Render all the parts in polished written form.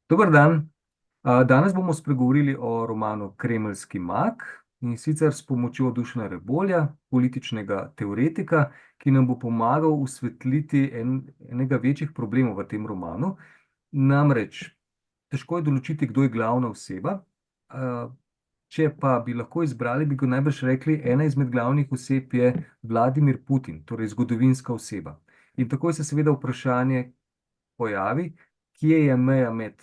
Dober dan. Danes bomo spregovorili o romanu Kremeljski mag in sicer s pomočjo Dušana Rebolja, političnega teoretika, ki nam bo pomagal osvetliti enega večjih problemov v tem romanu. Namreč, težko je določiti, kdo je glavna oseba. Če pa bi lahko izbrali, bi ga najbrž rekli, ena izmed glavnih oseb je Vladimir Putin, torej zgodovinska oseba. In takoj se seveda vprašanje pojavi, kje je meja med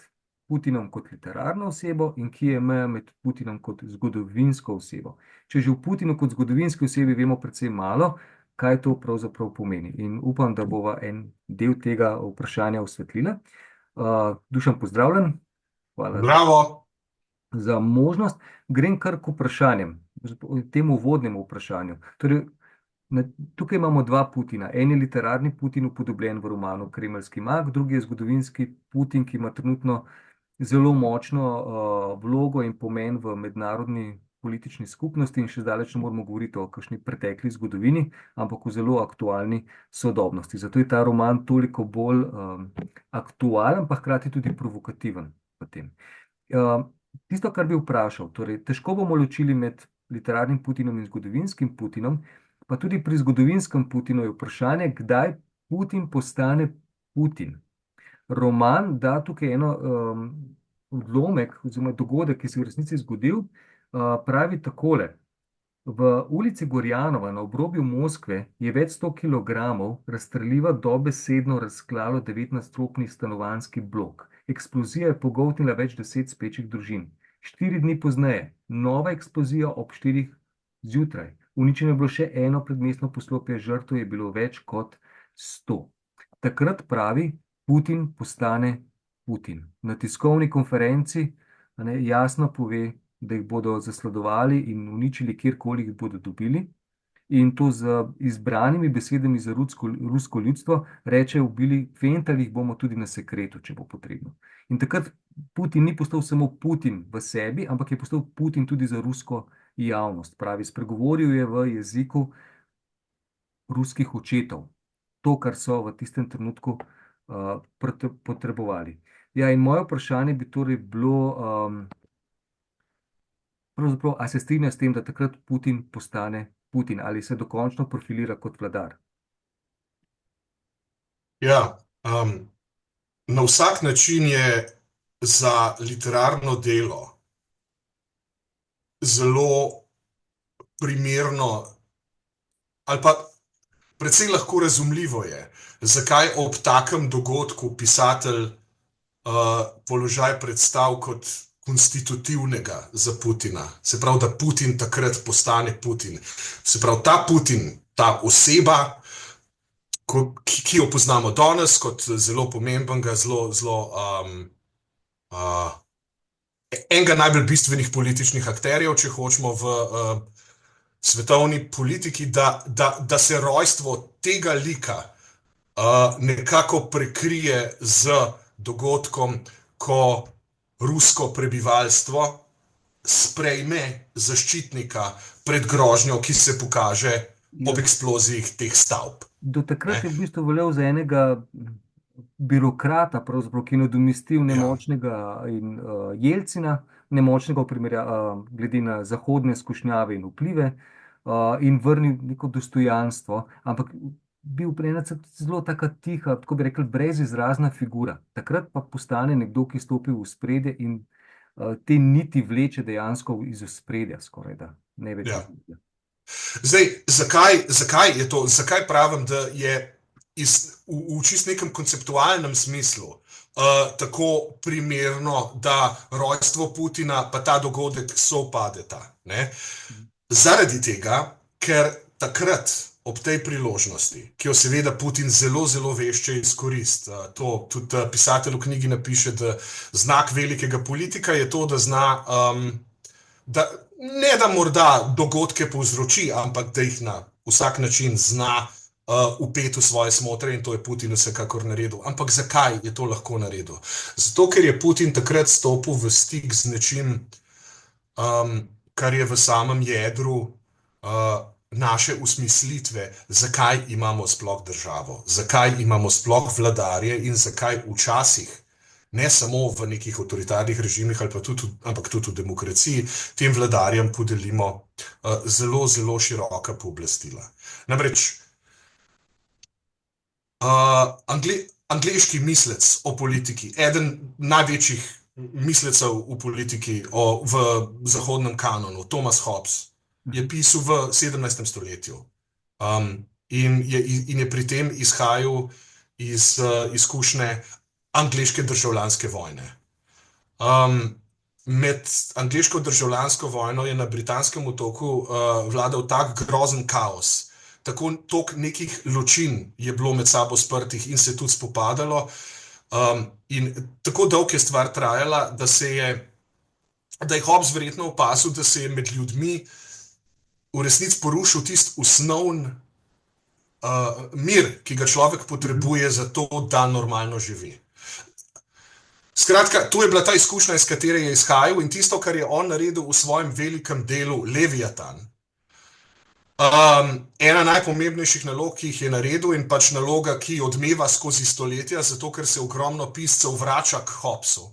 Putinom kot literarno osebo in kje je meja med Putinom kot zgodovinsko osebo. Če že v Putinu kot zgodovinski osebi vemo precej malo, kaj to pravzaprav pomeni. In upam, da bova en del tega vprašanja osvetlila. Dušan, pozdravljen. Hvala Bravo. za možnost. Grem kar k vprašanjem, temu uvodnemu vprašanju. Torej, tukaj imamo dva Putina. En je literarni Putin, upodobljen v romanu Kremeljski mag, drugi je zgodovinski Putin, ki ima trenutno zelo močno vlogo in pomen v mednarodni politični skupnosti in še zdaleč ne moramo govoriti o kakšni pretekli zgodovini, ampak o zelo aktualni sodobnosti. Zato je ta roman toliko bolj aktualen, pa hkrati tudi provokativen v tem. Tisto, kar bi vprašal, torej, težko bomo ločili med literarnim Putinom in zgodovinskim Putinom, pa tudi pri zgodovinskem Putinu je vprašanje, kdaj Putin postane Putin. Roman da tukaj eno odlomek oziroma dogodek, ki se je v resnici zgodil, pravi takole. V ulici Gorjanova na obrobju Moskve je več 100 kilogramov razstreliva dobesedno razklalo 19-stropni stanovanjski blok. Eksplozija je pogoltnila več 10 spečih družin. 4 dni pozneje, nova eksplozija ob 4 zjutraj. Uničeno je bilo še eno predmestno poslopje, žrtev je bilo več kot 100. Takrat pravi, Putin postane Putin. Na tiskovni konferenci jasno pove, da jih bodo zasledovali in uničili, kjerkoli jih bodo dobili. In to z izbranimi besedami za rusko ljudstvo, reče, ubili, fentali jih bomo tudi na sekretu, če bo potrebno. In takrat Putin ni postal samo Putin v sebi, ampak je postal Putin tudi za rusko javnost. Pravi, spregovoril je v jeziku ruskih očetov. To, kar so v tistem trenutku potrebovali. Ja, in moje vprašanje bi torej bilo, pravzaprav, a se strinja s tem, da takrat Putin postane Putin, ali se dokončno profilira kot vladar? Ja, na vsak način je za literarno delo zelo primerno ali pa precej lahko razumljivo je, zakaj ob takem dogodku pisatelj položaj predstav kot konstitutivnega za Putina. Se pravi, da Putin takrat postane Putin. Se pravi, ta Putin, ta oseba, ki jo poznamo danes kot zelo pomembnega, enega najbolj bistvenih političnih akterjev, če hočemo v svetovni politiki, da se rojstvo tega lika nekako prekrije z dogodkom, ko rusko prebivalstvo sprejme zaščitnika pred grožnjo, ki se pokaže ob eksploziji teh stavb. Do takrat je v bistvu veljal za enega birokrata, pravzaprav, ki je nadomestil nemočnega Jelcina, nemočnega glede na zahodne skušnjave in vplive, in vrnil neko dostojanstvo, ampak bil ena zelo taka tiha, tako bi rekli, brezizrazna figura. Takrat pa postane nekdo, ki stopi v ospredje in te niti vleče dejansko iz ospredja, skoraj da ne več. Ja. Zdaj, zakaj je to? Zakaj pravim, da je v čist nekem konceptualnem smislu tako primerno, da rojstvo Putina pa ta dogodek sovpadeta? Zaradi tega, ker takrat ob tej priložnosti, ki jo seveda Putin zelo, zelo vešče izkoristi, to tudi pisatelj v knjigi napiše, da znak velikega politika je to, da zna, ne da morda dogodke povzroči, ampak da jih na vsak način zna vpeti v svoje smotre, in to je Putin vsekakor naredil. Ampak zakaj je to lahko naredil? Zato, ker je Putin takrat stopil v stik z nečim, kar je v samem jedru naše usmislitve, zakaj imamo sploh državo, zakaj imamo sploh vladarje in zakaj včasih ne samo v nekih avtoritarnih režimih, ali pa tudi, ampak tudi v demokraciji, tem vladarjem podelimo zelo, zelo široka pooblastila. Namreč angleški mislec o politiki, eden največjih mislecev v politiki v zahodnem kanonu, Thomas Hobbes, je pisal v 17. stoletju. In je pri tem izhajal iz izkušnje angleške državljanske vojne. Med angleško državljansko vojno je na britanskem otoku vladal tak grozen kaos, toliko nekih ločin je bilo med sabo sprtih in se tudi spopadalo. In tako dolgo je stvar trajala, da je Hobbes verjetno opazil, da se je med ljudmi v resnici porušil tisti osnovni mir, ki ga človek potrebuje za to, da normalno živi. Skratka, to je bila ta izkušnja, iz katere je izhajal, in tisto, kar je on naredil v svojem velikem delu Leviatan. Ena najpomembnejših nalog, ki jih je naredil, in pač naloga, ki odmeva skozi stoletja, zato ker se ogromno piscev vrača k Hobbesu,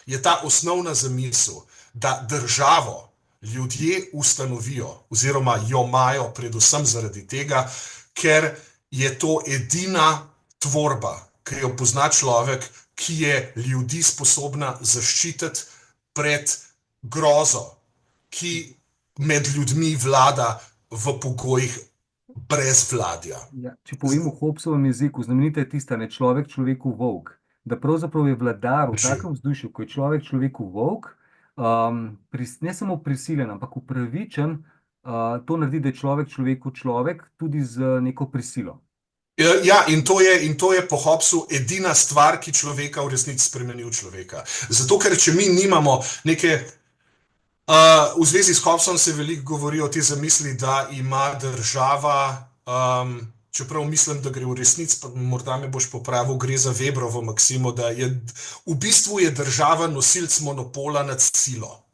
je ta osnovna zamisel, da državo ljudje ustanovijo oziroma jo imajo predvsem zaradi tega, ker je to edina tvorba, ki jo pozna človek, ki je ljudi sposobna zaščititi pred grozo, ki med ljudmi vlada v pogojih brezvladja. Ja, če povem v Hobbesovem jeziku, znamenita je tista, ne, človek človeku volk. Da pravzaprav je vladar v takem vzdušju, ko je človek človeku volk, ne samo prisiljen, ampak upravičen, to naredi, da je človek človeku človek, tudi z neko prisilo. Ja, in to je po Hobbesu edina stvar, ki človeka v resnici spremeni v človeka. Zato, ker če mi nimamo neke... V zvezi s Hobbesom se veliko govori o tej zamisli, da ima država, čeprav mislim, da gre v resnici, pa morda me boš popravil, gre za Webrovo maksimo, da je v bistvu je država nosilec monopola nad silo.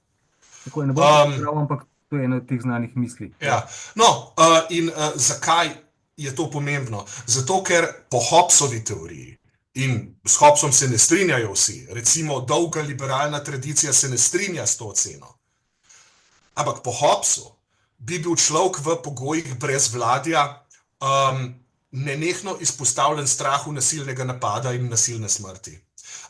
Tako je, ne bom popravil, ampak to je ena od teh znanih misli. Ja, no, in zakaj je to pomembno? Zato, ker po Hobbesovi teoriji, in s Hobbesom se ne strinjajo vsi, recimo dolga liberalna tradicija se ne strinja s to oceno, ampak po Hobbesu bi bil človek v pogojih brezvladja nenehno izpostavljen strahu nasilnega napada in nasilne smrti.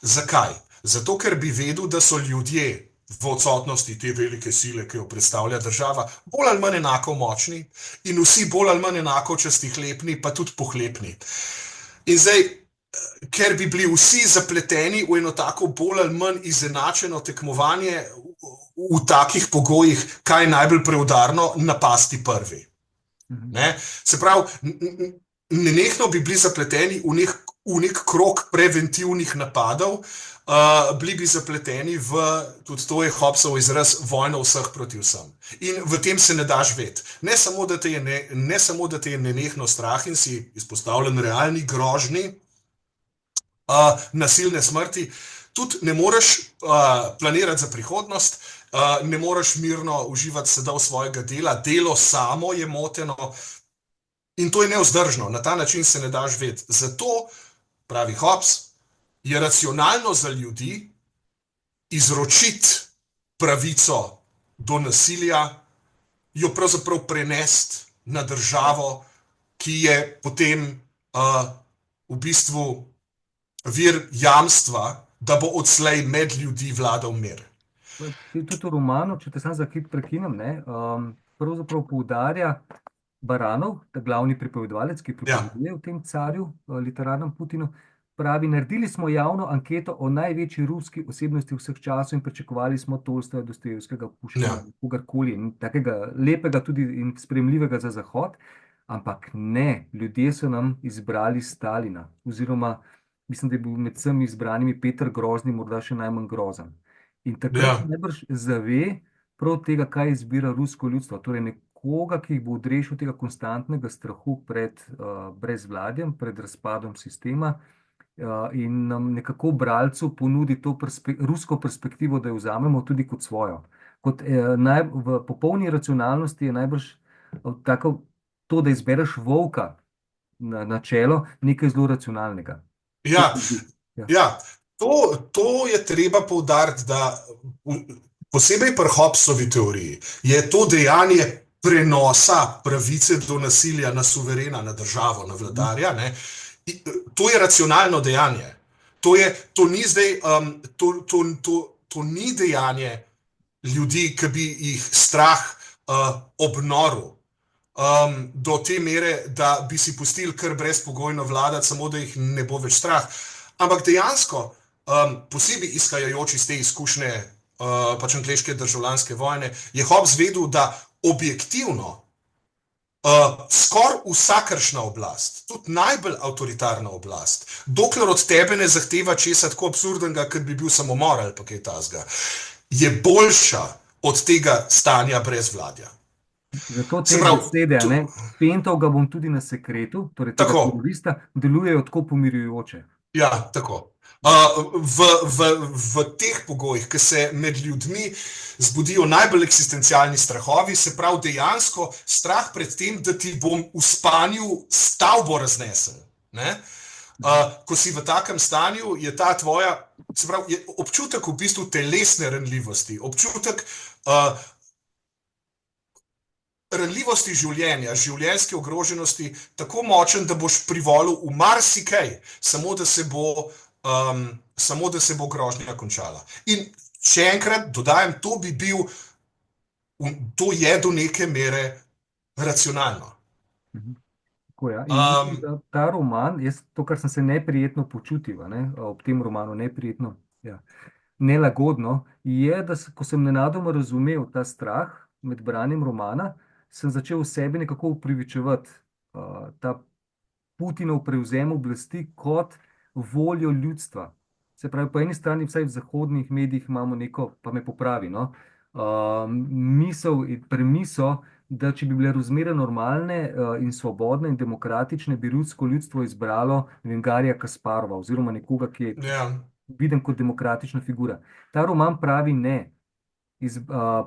Zakaj? Zato, ker bi vedel, da so ljudje v odsotnosti te velike sile, ki jo predstavlja država, bolj ali manj enako močni in vsi bolj ali manj enako častihlepni, pa tudi pohlepni. In zdaj, ker bi bili vsi zapleteni v eno tako bolj ali manj izenačeno tekmovanje v takih pogojih, kaj je najbolj preudarno, napasti prvi. Ne? Se pravi, nenehno bi bili zapleteni v nek krog preventivnih napadov, bili bi zapleteni v, tudi to je Hobbesov izraz, vojno vseh proti vsem. In v tem se ne da živeti. Ne samo, da te je nenehno strah in si izpostavljen realni grožnji nasilne smrti, tudi ne moreš planirati za prihodnost, ne moreš mirno uživati sadov svojega dela, delo samo je moteno in to je nevzdržno, na ta način se ne da živeti. Zato, pravi Hobbes, je racionalno za ljudi izročiti pravico do nasilja, jo pravzaprav prenesti na državo, ki je potem v bistvu vir jamstva, da bo odslej med ljudi vladal mir. Tudi v romanu, če te sam za hip prekinem, pravzaprav poudarja Baranov, ta glavni pripovedovalec, ki pripoveduje v tem carju, literarnem Putinu, pravi, naredili smo javno anketo o največji ruski osebnosti vseh časov in pričakovali smo Tolstoja, Dostojevskega, Puškina, kogarkoli, takega lepega tudi in sprejemljivega za Zahod, ampak ne, ljudje so nam izbrali Stalina, oziroma mislim, da je bil med vsemi izbranimi Peter Grozni morda še najmanj grozen. In takrat se najbrž zave prav tega, kaj izbira rusko ljudstvo, torej nekoga, ki jih bo odrešil tega konstantnega strahu pred brezvladjem, pred razpadom sistema, in nam nekako bralcu ponudi to rusko perspektivo, da jo vzamemo tudi kot svojo. V popolni racionalnosti je najbrž tako to, da izbereš volka na čelo, nekaj zelo racionalnega. Ja. To je treba poudariti, da posebej pri Hobbesovi teoriji je to dejanje prenosa pravice do nasilja na suverena, na državo, na Mhm. vladarja, ne. To je racionalno dejanje. To ni zdaj, to ni dejanje ljudi, ki bi jih strah obnoril. Do te mere, da bi si pustili kar brezpogojno vladati, samo da jih ne bo več strah. Ampak dejansko, posebej izhajajoč iz te izkušnje pač angleške državljanske vojne, je Hobbes vedel, da objektivno skoraj vsakršna oblast, tudi najbolj avtoritarna oblast, dokler od tebe ne zahteva česa tako absurdnega, kot bi bil samomor ali pa kaj takega, je boljša od tega stanja brez vladja. Zato Se te pravi, besede, a ne, pental ga bom tudi na sekretu, torej tega tako. terorista, delujejo tako pomirjujoče. Ja, tako. V teh pogojih, ki se med ljudmi zbudijo najbolj eksistencialni strahovi, se pravi dejansko strah pred tem, da ti bom v spanju stavbo raznesel. Ne? Mhm. Ko si v takem stanju, je ta tvoja, se pravi, je občutek v bistvu telesne ranljivosti, občutek ranljivosti življenja, življenjske ogroženosti tako močen, da boš privolil v marsikaj, samo da se bo grožnja končala. In še enkrat dodajam, to je do neke mere racionalno. Mhm. Tako, ja. In mislim, Um, da ta roman, jaz, to, kar sem se neprijetno počutil, a ne, ob tem romanu, neprijetno, ja, nelagodno, je, da ko sem nenadoma razumel ta strah med branjem romana, sem začel v sebi nekako upravičevati ta Putinov prevzem oblasti kot voljo ljudstva. Se pravi, po eni strani, vsaj v zahodnih medijih, imamo neko, pa me popravi, no, misel in premiso, da če bi bile razmere normalne, in svobodne in demokratične, bi rusko ljudstvo izbralo, ne vem, Garija Kasparova oziroma nekoga, ki je ja, viden kot demokratična figura. Ta roman pravi ne.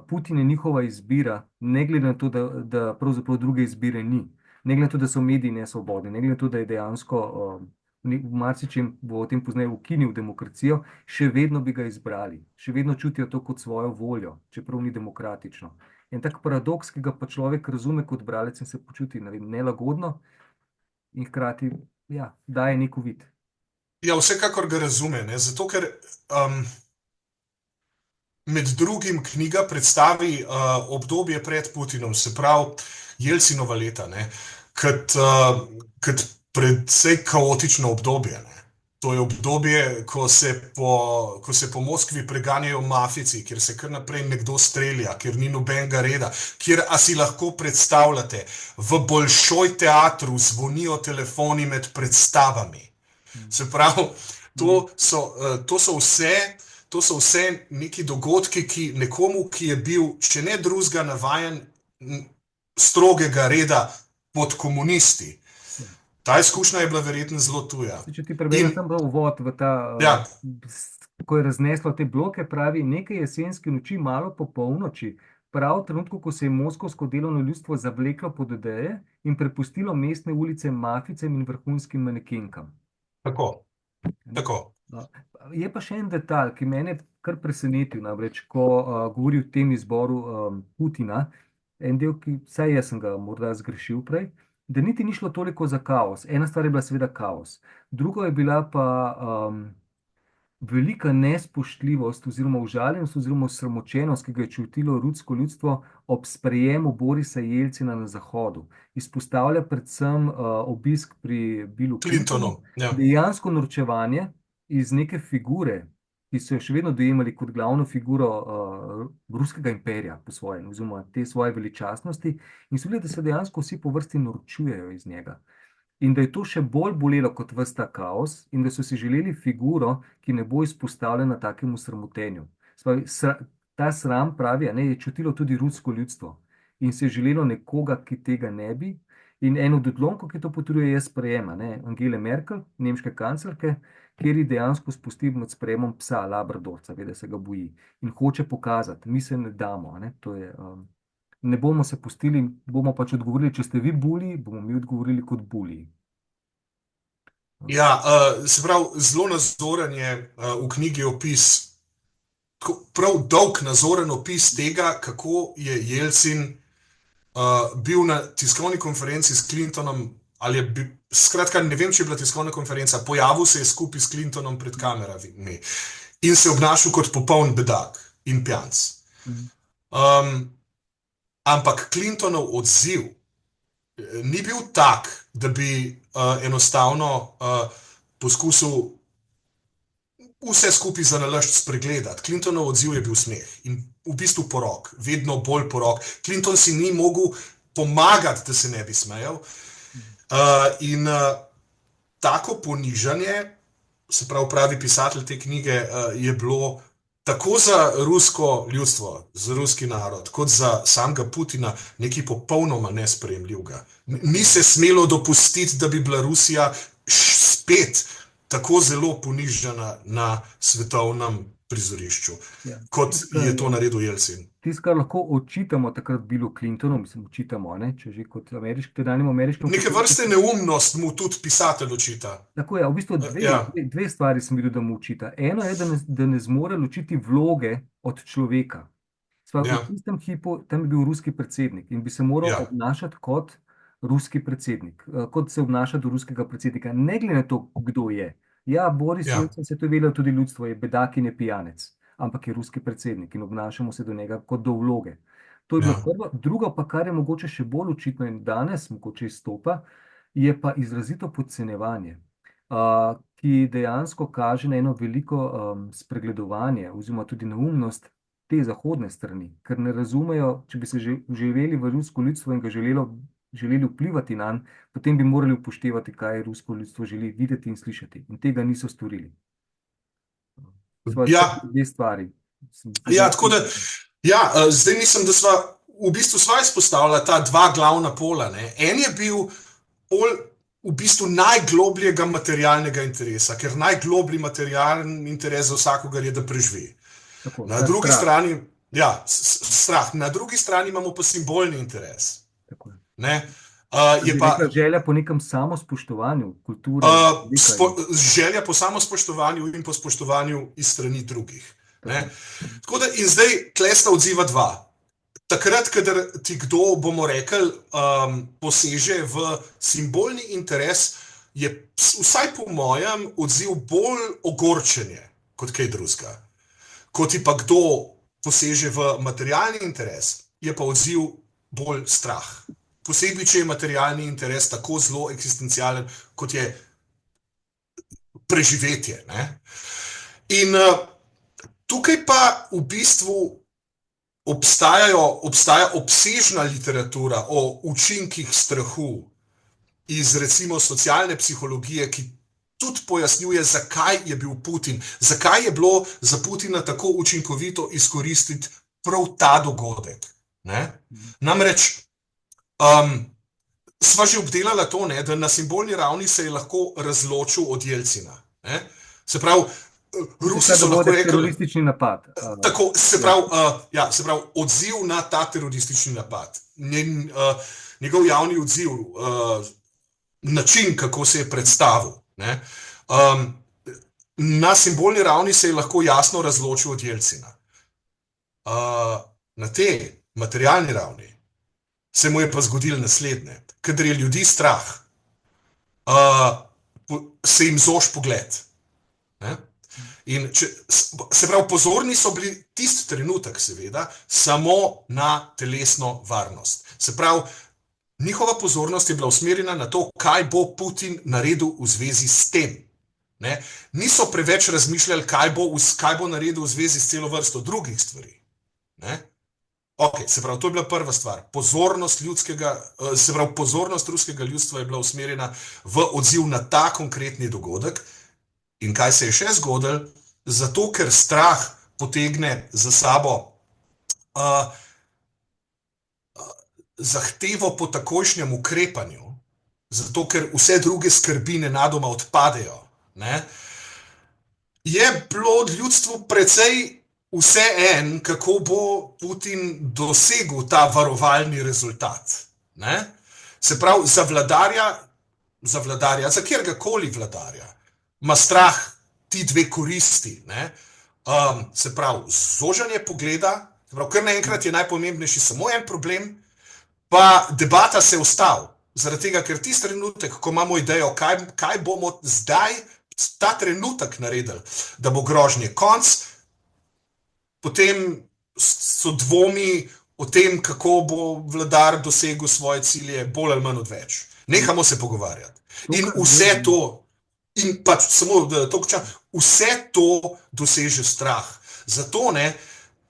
Putin je njihova izbira, ne glede na to, da pravzaprav druge izbire ni, ne glede na to, da so mediji nesvobodni, ne glede na to, da je dejansko v marsičem bo o tem pozneje ukinil demokracijo, še vedno bi ga izbrali, še vedno čutijo to kot svojo voljo, čeprav ni demokratično. En tak paradoks, ki ga pa človek razume kot bralec in se počuti, ne vem, nelagodno in hkrati, ja, daje neko vid. ja, vsekakor ga razume, ne? Zato ker med drugim knjiga predstavi obdobje pred Putinom, se pravi Jelcinova leta, ne, kot predvsej kaotično obdobje. Ne. To je obdobje, ko se po Moskvi preganjajo mafici, kjer se kar naprej nekdo strelja, kjer ni nobenega reda, kjer, a si lahko predstavljate, v Bolšoj teatru zvonijo telefoni med predstavami. Mm. Se pravi, Mm. to so vse. To so vse neki dogodki, ki nekomu, ki je bil, če ne drugega, navajen strogega reda pod komunisti. Ja. Ta izkušnja je bila verjetno zelo tuja. Če ti preberem In samo uvod v ta, ja, ko je razneslo te bloke, pravi, nekaj jesenske noči, malo po polnoči, prav v trenutku, ko se je moskovsko delovno ljudstvo zavleklo pod odeje in prepustilo mestne ulice maficem in vrhunskim manekenkam. tako, Ne? tako. No, je pa še en detalj, ki mene kar presenetil, namreč, ko govori o tem izboru Putina, en del, ki vsaj jaz sem ga morda zgrešil prej, da niti ni šlo toliko za kaos. Ena stvar je bila seveda kaos, druga je bila pa velika nespoštljivost oziroma užaljenost oziroma osramočenost, ki ga je čutilo rusko ljudstvo ob sprejemu Borisa Jelcina na Zahodu. Izpostavlja predvsem obisk pri Billu Clintonu, Clintonu, ja, dejansko norčevanje iz neke figure, ki so jo še vedno dojemali kot glavno figuro ruskega imperija po svojem, oziroma te svoje veličastnosti, in so videli, da se dejansko vsi po vrsti norčujejo iz njega. In da je to še bolj bolelo kot ves ta kaos, in da so si želeli figuro, ki ne bo izpostavljena takemu sramotenju. Spravi, ta sram, pravi, a ne, je čutilo tudi rusko ljudstvo in se je želelo nekoga, ki tega ne bi. In en od odlomkov, ki to potrjuje, je sprejem Angele Merkel, nemške kanclerke, kjer ji dejansko spusti med sprejemom psa, labradorca, ve, da se ga boji in hoče pokazati, mi se ne damo. A ne, to je, ne bomo se pustili, bomo pač odgovorili, če ste vi buli, bomo mi odgovorili kot buli. Ja, se pravi, zelo nazoren je v knjigi opis, prav dolg nazoren opis tega, kako je Jelcin bil na tiskovni konferenci s Clintonom, skratka, ne vem, če je bila tiskovna konferenca, pojavil se je skupaj s Clintonom pred kamerami in se obnašal kot popoln bedak in pijanc. Mhm. Ampak Clintonov odziv ni bil tak, da bi enostavno poskusil vse skupaj zanalašč spregledati. Clintonov odziv je bil smeh in v bistvu porok, vedno bolj porok. Clinton si ni mogel pomagati, da se ne bi smejal. In tako ponižanje, se pravi pisatelj te knjige, je bilo tako za rusko ljudstvo, za ruski narod, kot za samega Putina nekaj popolnoma nesprejemljivega. Ni se smelo dopustiti, da bi bila Rusija spet tako zelo ponižana na svetovnem prizorišču, Ja. kot je to naredil Jelcin. Tisto, kar lahko očitamo takrat Billu Clintonu, mislim, očitamo, ne, če že kot tedanjemu ameriškemu. Neke vrste neumnost mu tudi pisatelj očita. Tako je, v bistvu dve stvari sem videl, da mu očita. Eno je, da ne zmore ločiti vloge od človeka. V tistem hipu, tam je bil ruski predsednik in bi se moral obnašati kot ruski predsednik, kot se obnaša do ruskega predsednika, ne glede na to, kdo je. Ja, Boris Jelcin, se to je vedelo tudi ljudstvo, je bedak in je pijanec, ampak je ruski predsednik in obnašamo se do njega kot do vloge. To je bilo prvo. Drugo pa, kar je mogoče še bolj očitno in danes mogoče izstopa, je pa izrazito podcenjevanje, ki dejansko kaže na eno veliko spregledovanje oziroma tudi neumnost te zahodne strani, ker ne razumejo, če bi se živeli v rusko ljudstvo in ga želeli vplivati nanj, potem bi morali upoštevati, kaj rusko ljudstvo želi videti in slišati. In tega niso storili. Dve stvari. Ja, tako da, zdaj mislim, da sva izpostavila ta dva glavna pola. Ne. En je bil pol v bistvu najglobljega materialnega interesa, ker najgloblji materialni interes za vsakogar je, da preživi. Na drugi strani, strah. Na drugi strani imamo pa simbolni interes. Ne? Želja po nekem samospoštovanju, kulture. Želja po samospoštovanju in po spoštovanju iz strani drugih. Ne? Tako da, in zdaj tle sta odziva dva. Takrat, kadar ti kdo, bomo rekli, poseže v simbolni interes, je vsaj po mojem odziv bolj ogorčenje kot kaj drugega. Ko ti pa kdo poseže v materialni interes, je pa odziv bolj strah. Posebej, če je materialni interes tako zelo eksistencialen, kot je preživetje. Ne? In tukaj pa v bistvu obstaja obsežna literatura o učinkih strahu iz recimo socialne psihologije, ki tudi pojasnjuje, zakaj je bil Putin, zakaj je bilo za Putina tako učinkovito izkoristiti prav ta dogodek. Ne? Namreč, sva že obdelala to, ne, da na simbolni ravni se je lahko razločil od Jelcina. Ne? Se pravi, Rusi so lahko rekli, teroristični napad. Tako, se pravi, odziv na ta teroristični napad. Njegov javni odziv, način, kako se je predstavil. Ne? Na simbolni ravni se je lahko jasno razločil od Jelcina. Na tej materialni ravni se mu je pa zgodilo naslednje. Kadar je ljudi strah, se jim zož pogled. Ne? In se pravi, pozorni so bili tisti trenutek, seveda, samo na telesno varnost. Se pravi, njihova pozornost je bila usmerjena na to, kaj bo Putin naredil v zvezi s tem. Ne? Niso preveč razmišljali, kaj bo naredil v zvezi s celo vrsto drugih stvari. Ne? Ok, se pravi, to je bila prva stvar. Pozornost ruskega ljudstva je bila usmerjena v odziv na ta konkretni dogodek. In kaj se je še zgodilo? Zato, ker strah potegne za sabo zahtevo po takojšnjem ukrepanju, zato, ker vse druge skrbi nenadoma odpadejo, ne? Je bilo ljudstvu precej vseeno, kako bo Putin dosegel ta varovalni rezultat. Ne? Se pravi, za vladarja za vladarja, za kjerkoli vladarja, ima strah ti dve koristi. Ne? Se pravi, zožanje pogleda, se pravi, kar naenkrat je najpomembnejši samo en problem, pa debata se ustavi. Zaradi tega, ker tisti trenutek, ko imamo idejo, kaj bomo zdaj, ta trenutek naredili, da bo grožnje konc, potem so dvomi o tem, kako bo vladar dosegel svoje cilje, bolj ali manj odveč. Nehamo se pogovarjati. In vse to, in pač samo vse to doseže strah. Zato ne,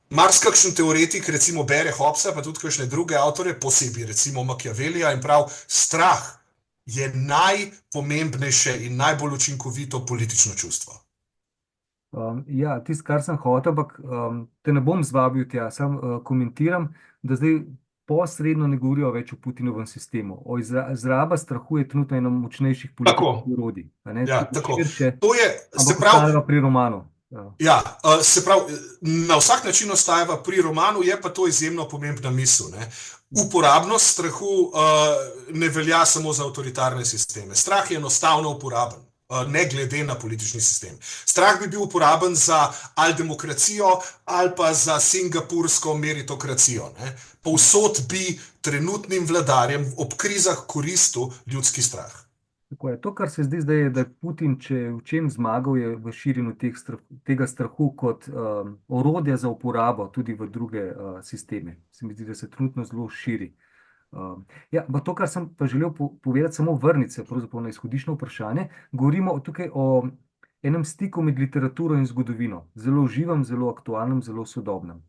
marsikakšen teoretik, recimo bere Hobbesa, pa tudi kakšne druge avtorje, posebej recimo Machiavellija, in prav strah je najpomembnejše in najbolj učinkovito politično čustvo. Ja, tisto, kar sem hotel, ampak te ne bom zvabil tja, sam komentiram, da zdaj posredno ne govorijo več o Putinovem sistemu. Izraba strahu je trenutno eno močnejših političnih orodij. Ja, tako. Širše, To je, se ampak pravi, ostaja pri romanu. ja, se pravi, na vsak način ostaja pri romanu, je pa to izjemno pomembna misel. Ne? Uporabnost strahu ne velja samo za avtoritarne sisteme. Strah je enostavno uporaben, ne glede na politični sistem. Strah bi bil uporaben za ali demokracijo ali pa za singapursko meritokracijo. Ne? Povsod bi trenutnim vladarjem ob krizah koristil ljudski strah. Tako je. To, kar se zdi zdaj, je, da je Putin, če je v čem zmagal, je v širjenju tega strahu kot orodja za uporabo tudi v druge sisteme. Se mi zdi, da se trenutno zelo širi. Ja, pa to, kar sem pa želel povedati, samo vrniti se pravzaprav na izhodiščno vprašanje, govorimo tukaj o enem stiku med literaturo in zgodovino. Zelo živem, zelo aktualnem, zelo sodobnem.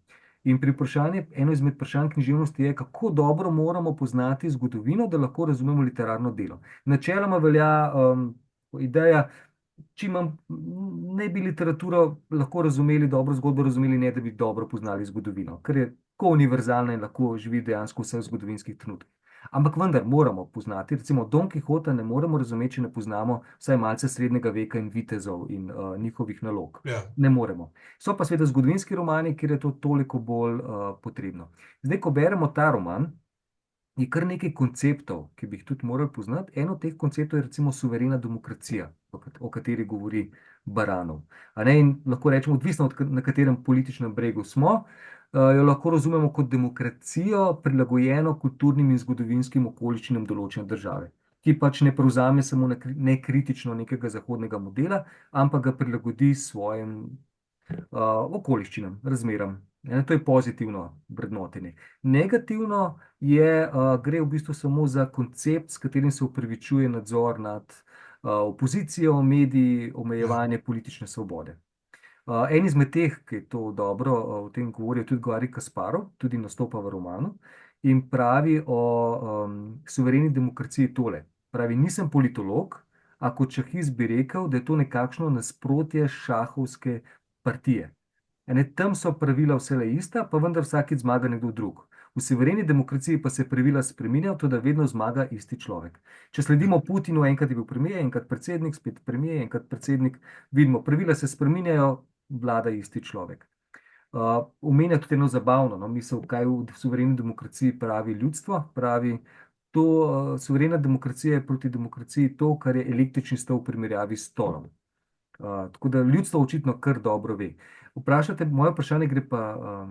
In pri vprašanju, eno izmed vprašanj književnosti je, kako dobro moramo poznati zgodovino, da lahko razumemo literarno delo. Načeloma velja ideja, čim ne bi literaturo lahko razumeli, dobro zgodbo razumeli, ne da bi dobro poznali zgodovino, ker je tako univerzalna in lahko živi dejansko v vseh zgodovinskih trenutkih. Ampak vendar moramo poznati, recimo Don Quixota ne moremo razumeti, če ne poznamo vsaj malce srednjega veka in vitezov in njihovih nalog. Ja. Ne moremo. So pa seveda zgodovinski romani, kjer je to toliko bolj potrebno. Zdaj, ko beremo ta roman, je kar nekaj konceptov, ki bi jih tudi morali poznati. Eno od teh konceptov je recimo suverena demokracija, o kateri govori Baranov. In lahko rečemo, odvisno na katerem političnem bregu smo, jo lahko razumemo kot demokracijo, prilagojeno kulturnim in zgodovinskim okoliščinam določene države, ki pač ne prevzame samo nekritično nekega zahodnega modela, ampak ga prilagodi svojim okoliščinam, razmeram. To je pozitivno vrednotenje. Negativno gre v bistvu samo za koncept, s katerim se upravičuje nadzor nad opozicijo, mediji, omejevanje politične svobode. En izmed teh, ki je to dobro o tem govori, je tudi Garry Kasparov, tudi nastopa v romanu in pravi o suvereni demokraciji tole. Pravi, nisem politolog, a kot šahist bi rekel, da je to nekakšno nasprotje šahovske partije. Tam so pravila vselej ista, pa vendar vsakič zmaga nekdo drug. V suvereni demokraciji pa se pravila spreminjajo, to da vedno zmaga isti človek. Če sledimo Putinu, enkrat je bil premier, enkrat predsednik, spet premier, enkrat predsednik, vidimo, pravila se spreminjajo, vlada isti človek. Omenja tudi eno zabavno misel, kaj v suvereni demokraciji pravi ljudstvo. Pravi, suverena demokracija je proti demokraciji to, kar je električni stol v primerjavi s stolom. Tako da ljudstvo očitno kar dobro ve. Moje vprašanje gre pa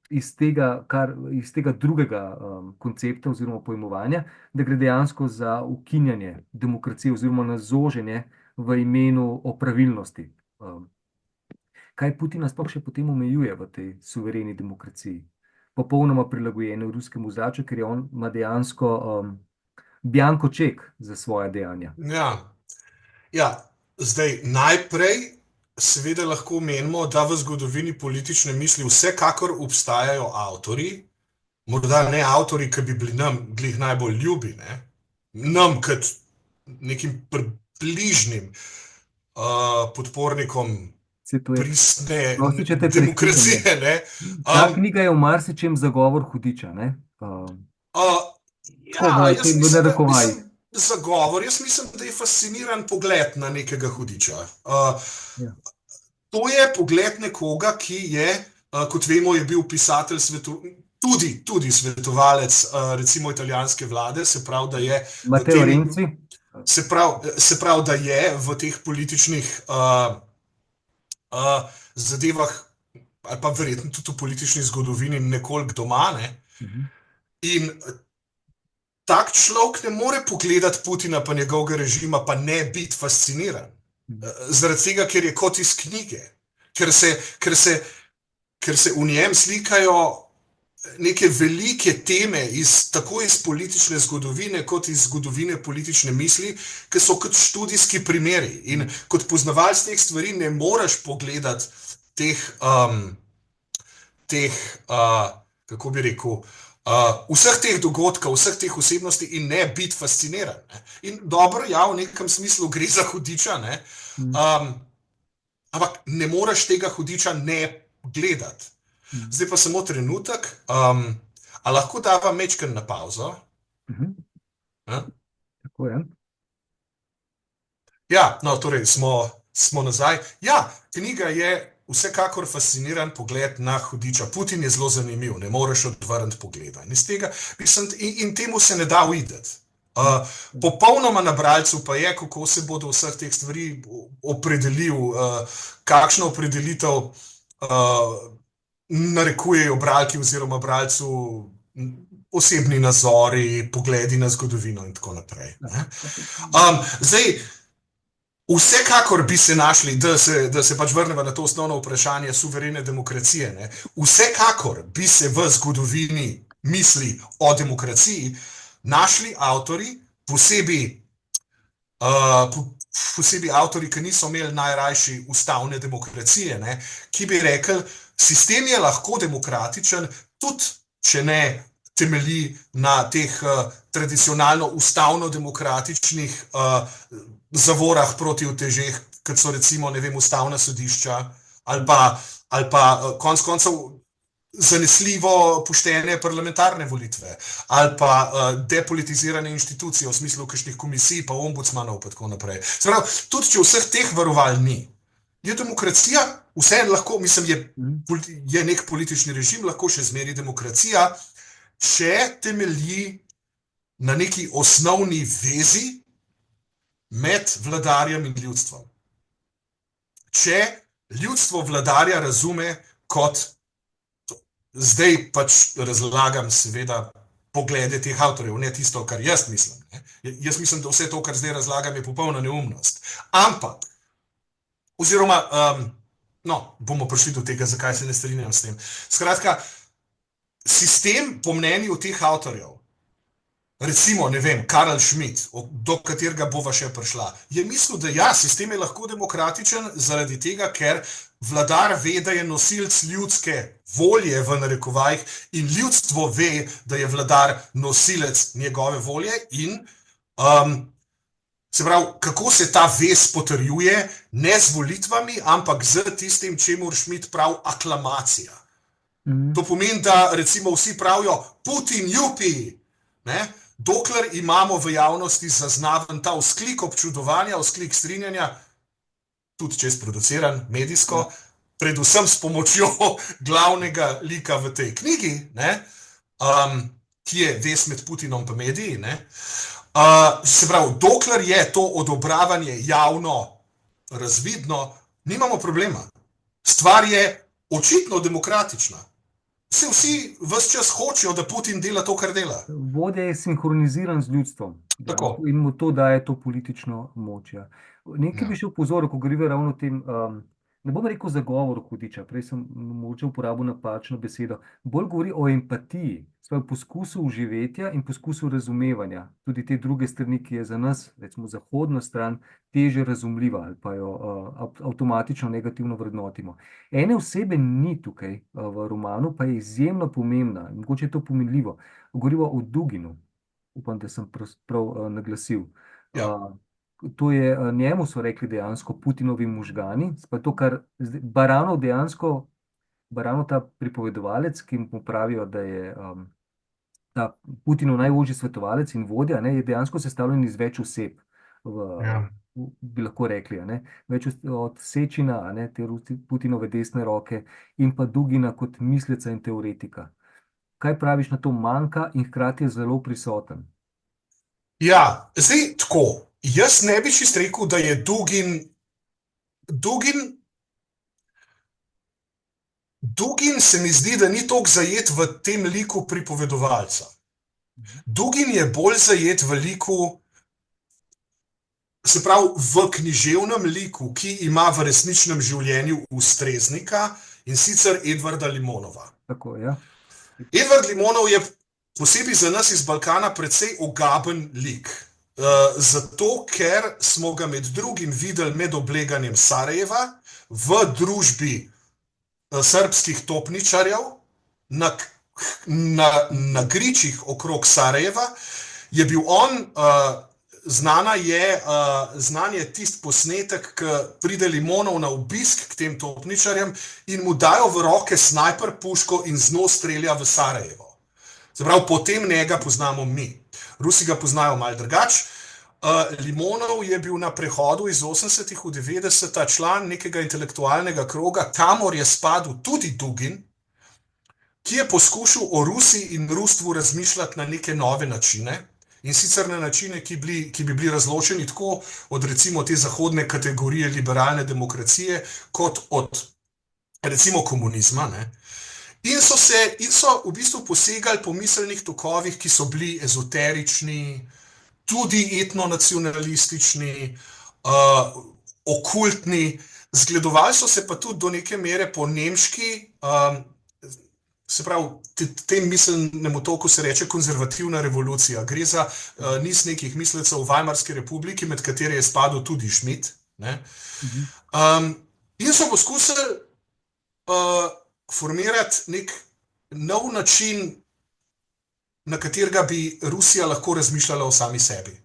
iz tega drugega koncepta oziroma pojmovanja, da gre dejansko za ukinjanje demokracije oziroma nazoženje v imenu opravilnosti. Kaj Putina sploh še potem omejuje v tej suvereni demokraciji? Popolnoma prilagojeno ruskemu ozračju, ker on ima dejansko bianko ček za svoja dejanja. Ja, zdaj najprej seveda lahko menimo, da v zgodovini politične misli vsekakor obstajajo avtorji, morda ne avtorji, ki bi bili nam glih najbolj ljubi, ne? Nam kot nekim bližnjim podpornikom pristne demokracije. Ta knjiga je v marsičem zagovor hudiča, ne? Zagovor. Jaz mislim, da je fasciniran pogled na nekega hudiča. To je pogled nekoga, ki je, kot vemo, je bil pisatelj tudi svetovalec recimo italijanske vlade, se pravi, da je Matteo Renzi. se pravi, da je v teh političnih zadevah, ali pa verjetno tudi v politični zgodovini, nekoliko doma, ne? Mhm. In tak človek ne more pogledati Putina pa njegovega režima, pa ne biti fasciniran. Mhm. Zaradi tega, ker je kot iz knjige, ker se v njem slikajo neke velike teme tako iz politične zgodovine, kot iz zgodovine politične misli, ki so kot študijski primeri. In kot poznavalec teh stvari ne moreš pogledati teh kako bi rekel, vseh teh dogodkov, vseh teh osebnosti in ne biti fasciniran. Ne. In dobro, ja, v nekem smislu gre za hudiča, ne. Mhm. Ampak ne moreš tega hudiča ne gledati. Mhm. Zdaj pa samo trenutek. A lahko dava mečken na pauzo? Mhm. Ja? Tako je. Ja, no, torej smo nazaj. Ja, knjiga je vsekakor fasciniran pogled na hudiča. Putin je zelo zanimiv, ne moreš odvrniti pogleda. In, iz tega, mislim, in temu se ne da uideti. Popolnoma na bralcu pa je, kako se bodo vseh teh stvari opredelil, kakšno opredelitev narekujejo bralki oziroma bralcu osebni nazori, pogledi na zgodovino in tako naprej. Zdaj, vsekakor bi se našli, da se pač vrnemo na to osnovno vprašanje suverene demokracije, ne? Vsekakor bi se v zgodovini misli o demokraciji našli avtori, posebej avtori, ki niso imeli najrajši ustavne demokracije, ne? Ki bi rekli, sistem je lahko demokratičen, tudi če ne temelji na teh tradicionalno ustavno-demokratičnih zavorah proti utežeh, kot so recimo, ne vem, ustavna sodišča ali pa konec koncev zanesljivo poštene parlamentarne volitve ali pa depolitizirane inštitucije v smislu kakšnih komisij, pa ombudsmanov pa tako naprej. Se pravi, tudi če vseh teh varoval ni, je demokracija vseeno lahko, mislim, je nek politični režim lahko še zmeri demokracija, če temelji na neki osnovni vezi med vladarjem in ljudstvom. Če ljudstvo vladarja razume kot, zdaj pač razlagam seveda poglede teh avtorjev, ne tisto, kar jaz mislim. Ne. Jaz mislim, da vse to, kar zdaj razlagam, je popolna neumnost. Ampak, oziroma, no, bomo prišli do tega, zakaj se ne strinjam s tem. Skratka, sistem, po mnenju teh avtorjev, recimo, ne vem, Karl Schmitt, do katerega bova še prišla, je mislil, da ja, sistem je lahko demokratičen zaradi tega, ker vladar ve, da je nosilc ljudske volje v narekovajih in ljudstvo ve, da je vladar nosilec njegove volje in se pravi, kako se ta vez potrjuje, ne z volitvami, ampak z tistim, čemur Schmitt pravi aklamacija. To pomeni, da recimo vsi pravijo Putin, jupi, ne? Dokler imamo v javnosti zaznaven ta vzklik občudovanja, vzklik strinjanja, tudi če je sproduciran medijsko, predvsem s pomočjo glavnega lika v tej knjigi, ne? Ki je vez med Putinom pa mediji. Ne? Se pravi, dokler je to odobravanje javno razvidno, nimamo problema. Stvar je očitno demokratična. Vsi ves čas hočejo, da Putin dela to, kar dela. Vodja je sinhroniziran z ljudstvom in mu to daje to politično moč. Ja. Nekaj bi še opozoril, ko govorijo ravno o tem, ne bom rekel zagovor hudiča, prej sem mogoče uporabil napačno besedo, bolj govori o empatiji, svojem poskusu uživetja in poskusu razumevanja, tudi te druge strani, ki je za nas, recimo zahodno stran, teže razumljiva ali pa jo avtomatično negativno vrednotimo. Ene osebe ni tukaj v romanu, pa je izjemno pomembna, mogoče je to pomenljivo. Govorimo o Duginu, upam, da sem prav naglasil. Ja. To je, njemu so rekli dejansko Putinovi možgani, pa to, kar Baranov dejansko, Baranov ta pripovedovalec, ki mu pravijo, da je ta Putinov najožji svetovalec in vodja, ne, je dejansko sestavljen iz več oseb, bi lahko rekli, ne, več od Sečina, ne, te Putinove desne roke in pa Dugina kot misleca in teoretika. Kaj praviš na to manjka in hkrati je zelo prisoten? Ja, zdaj tako. Jaz ne bi čist rekel, da je Dugin, Dugin se mi zdi, da ni toliko zajet v tem liku pripovedovalca. Dugin je bolj zajet v liku, se pravi v književnem liku, ki ima v resničnem življenju ustreznika, in sicer Edvarda Limonova. Tako, ja. Edvard Limonov je posebej za nas iz Balkana precej ogaben lik. Zato, ker smo ga med drugim videli med obleganjem Sarajeva v družbi srbskih topničarjev na gričih okrog Sarajeva. Je bil on, znan je tisti posnetek, ko pride Limonov na obisk k tem topničarjem in mu dajo v roke snajper puško in z njo strelja v Sarajevo. Se pravi, potem njega poznamo mi. Rusi ga poznajo malo drugače. Limonov je bil na prehodu iz 80-ih v 90-ta član nekega intelektualnega kroga, kamor je spadal tudi Dugin, ki je poskušal o Rusiji in rustvu razmišljati na neke nove načine, in sicer na načine, ki bi bili razločeni tako od recimo te zahodne kategorije liberalne demokracije, kot od recimo komunizma, ne. In so v bistvu posegali po miselnih tokovih, ki so bili ezoterični, tudi etnonacionalistični, okultni, zgledovali so se pa tudi do neke mere po nemški, se pravi, tem miselnemu toku se reče konzervativna revolucija. Gre za niz nekih mislecev v Weimarski republiki, med katere je spadal tudi Schmidt, ne. In so poskusili formirati nek nov način, na katerega bi Rusija lahko razmišljala o sami sebi.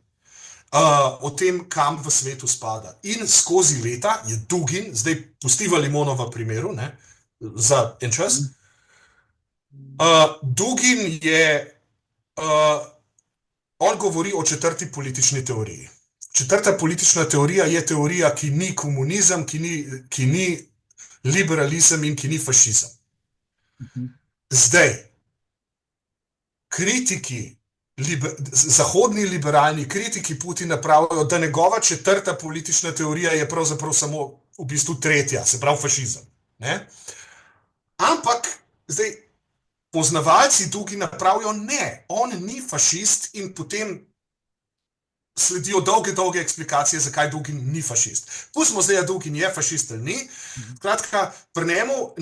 O tem, kam v svetu spada. In skozi leta je Dugin, zdaj pustiva Limonova primeru, ne, za en čas, Dugin je, on govori o četrti politični teoriji. Četrta politična teorija je teorija, ki ni komunizem, ki ni liberalizem in ki ni fašizem. Zdaj, zahodni liberalni kritiki Putina pravijo, da njegova četrta politična teorija je pravzaprav samo v bistvu tretja, se pravi fašizem, ne? Ampak, zdaj, poznavalci Dugina pravijo, ne, on ni fašist, in potem sledijo dolge eksplikacije, zakaj Dugin ni fašist. Pustimo zdaj, da Dugin je fašist ali ni. Skratka, pri njemu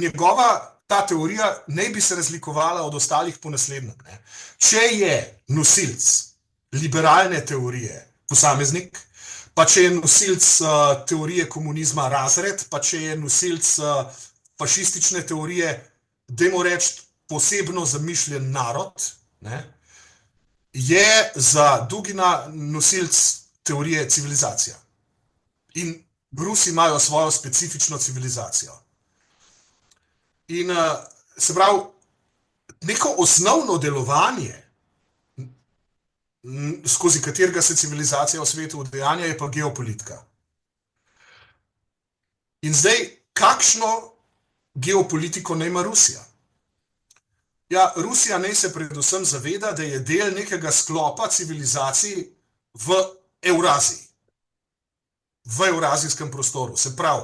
ta teorija ne bi se razlikovala od ostalih po naslednjem. Če je nosilc liberalne teorije posameznik, pa če je nosilc teorije komunizma razred, pa če je nosilc fašistične teorije, dajmo reči, posebno zamišljen narod, ne, je za Dugina nosilc teorije civilizacija. In Rusi imajo svojo specifično civilizacijo. In se pravi, neko osnovno delovanje, skozi katerega se civilizacija v svetu udejanja, je pa geopolitika. In zdaj, kakšno geopolitiko naj ima Rusija? Ja, Rusija naj se predvsem zaveda, da je del nekega sklopa civilizacij v Evraziji. V evrazijskem prostoru. Se pravi,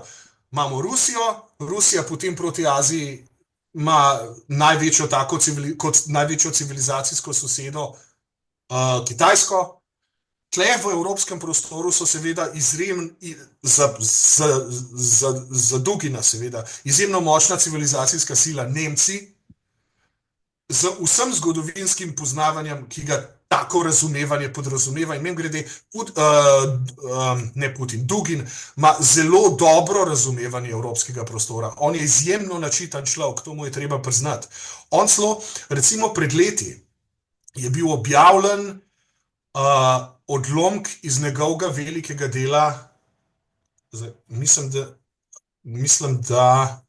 imamo Rusijo, Rusija potem proti Aziji ima največjo civilizacijsko sosedo Kitajsko. Tle v evropskem prostoru so seveda za Dugina seveda izjemno močna civilizacijska sila Nemci, z vsem zgodovinskim poznavanjem, ki ga tako razumevanje podrazumeva. In mimogrede, Dugin ima zelo dobro razumevanje evropskega prostora. On je izjemno načitan človek, to mu je treba priznati. On celo, recimo pred leti, je bil objavljen odlomek iz njegovega velikega dela, mislim, da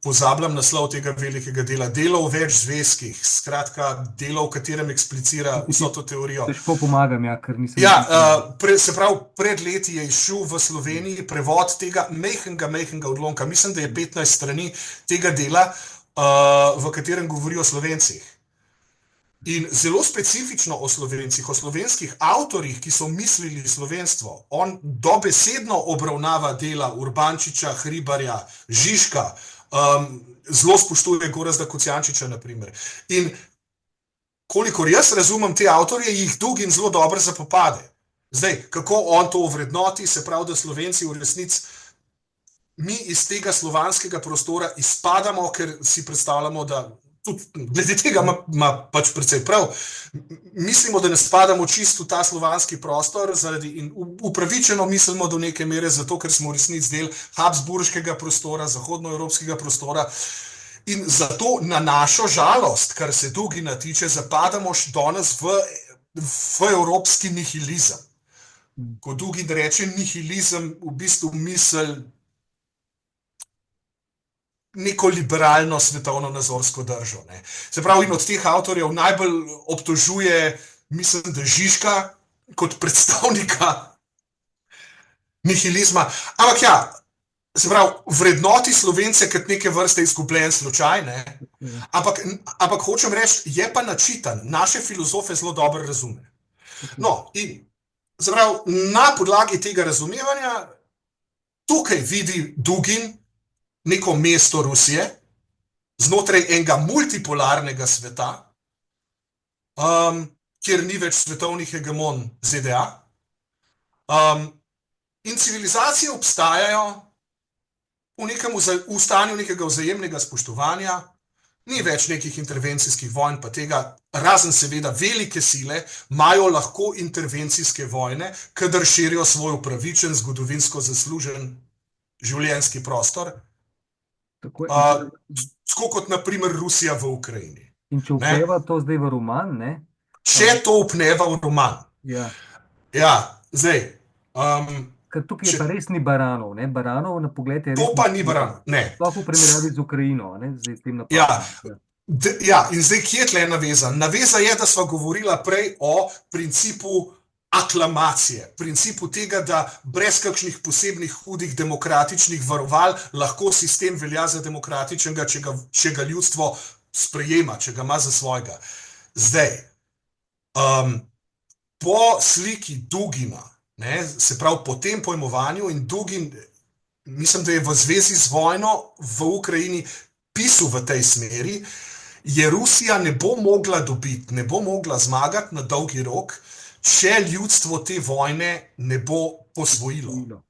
pozabljam naslov tega velikega dela, delo v več zvezkih, skratka, delo, v katerem eksplicira vso to teorijo. Težko pomagam, ja, ker nisem... Ja, se pravi, pred leti je izšel v Sloveniji prevod tega mehkega odlomka, mislim, da je 15 strani tega dela, v katerem govori o Slovencih. In zelo specifično o Slovencih, o slovenskih avtorjih, ki so mislili slovenstvo. On dobesedno obravnava dela Urbančiča, Hribarja, Žižka, zelo spoštuje Gorazda Kocijančiča, naprimer. In kolikor jaz razumem te avtorje, jih Dugin zelo dobro zapopade. Zdaj, kako on to ovrednoti, se pravi, da Slovenci v resnici mi iz tega slovanskega prostora izpadamo, ker si predstavljamo, da tudi glede tega ima pač precej prav. Mislimo, da ne spadamo čisto v ta slovanski prostor in upravičeno mislimo do neke mere zato, ker smo v resnici del habsburškega prostora, zahodnoevropskega prostora. In zato na našo žalost, kar se Dugina tiče, zapadamo še danes v evropski nihilizem. Ko Dugin reče nihilizem, v bistvu misel neko liberalno svetovno-nazorsko držo. Ne. Se pravi, in od teh avtorjev najbolj obtožuje, mislim, da Žižka kot predstavnika nihilizma. Ampak ja, se pravi, vrednoti Slovence kot neke vrste izgubljen slučaj, ne. Ampak hočem reči, je pa načitan, naše filozofe zelo dobro razume. No, in se pravi, na podlagi tega razumevanja tukaj vidi Dugin neko mesto Rusije, znotraj enega multipolarnega sveta, kjer ni več svetovnih hegemon ZDA. In civilizacije obstajajo v stanju nekega vzajemnega spoštovanja, ni več nekih intervencijskih vojn, pa tega, razen seveda velike sile, imajo lahko intervencijske vojne, kadar širijo svoj upravičen, zgodovinsko zaslužen življenjski prostor. Tako kot naprimer Rusija v Ukrajini. In če vpeva to zdaj v roman, ne? Če to vpeva v roman. Ja. Ja, zdaj. Ker tukaj pa res ni baranov, ne? Baranov na pogled je res... To pa ni baranov, ne. Sploh v primerjavi z Ukrajino, ne? Zdaj s tem napadom. Ja. Ja, in zdaj kje je tle naveza? Naveza je, da sva govorila prej o principu aklamacije, principu tega, da brez kakšnih posebnih hudih demokratičnih varoval lahko sistem velja za demokratičnega, če ga ljudstvo sprejema, če ga ima za svojega. Zdaj, po sliki Dugina, ne, se pravi po tem pojmovanju, in Dugin, mislim, da je v zvezi z vojno v Ukrajini pisal v tej smeri, je Rusija ne bo mogla dobiti, ne bo mogla zmagati na dolgi rok, če ljudstvo te vojne ne bo posvojilo.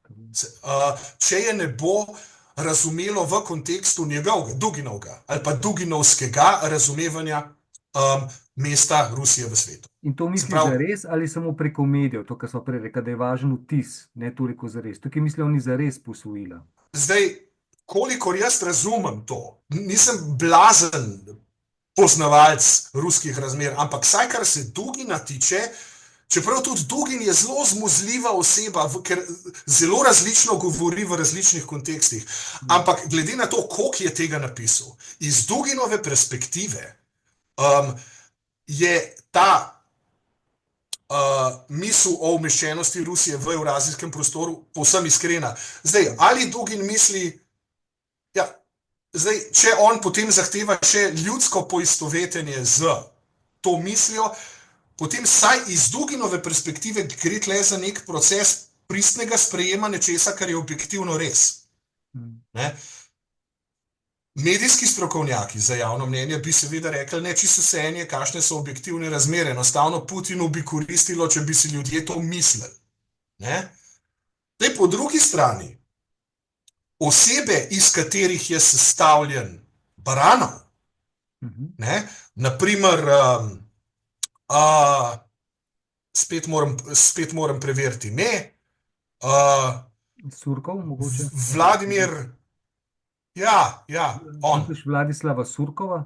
Če je ne bo razumelo v kontekstu njegovega, Duginovega, ali pa Duginovskega razumevanja mesta Rusije v svetu. In to misli zares ali samo preko medijev, to, kar smo prej rekli, da je važen vtis, ne toliko zares. Tukaj mislijo oni zares posvojila. Zdaj, kolikor jaz razumem to, nisem blazen poznavalec ruskih razmer, ampak saj kar se Dugina tiče, čeprav tudi Dugin je zelo zmuzljiva oseba, ker zelo različno govori v različnih kontekstih. Ampak glede na to, koliko je tega napisal, iz Duginove perspektive je ta misel o umeščenosti Rusije v evrazijskem prostoru povsem iskrena. Zdaj, ali Dugin misli, ja, zdaj, če on potem zahteva še ljudsko poistovetenje z to mislijo, potem saj iz Duginove perspektive gre tle za nek proces pristnega sprejema nečesa, kar je objektivno res. Ne? Medijski strokovnjaki za javno mnenje bi seveda rekli, ne, čisto vseeno, kakšne so objektivne razmere. Enostavno Putinu bi koristilo, če bi si ljudje to mislili. Ne? Zdaj, po drugi strani, osebe, iz katerih je sestavljen Baranov, ne? Naprimer, spet moram preveriti, ne? Surkov, mogoče? Vladimir, ja, on. Vladislava Surkova?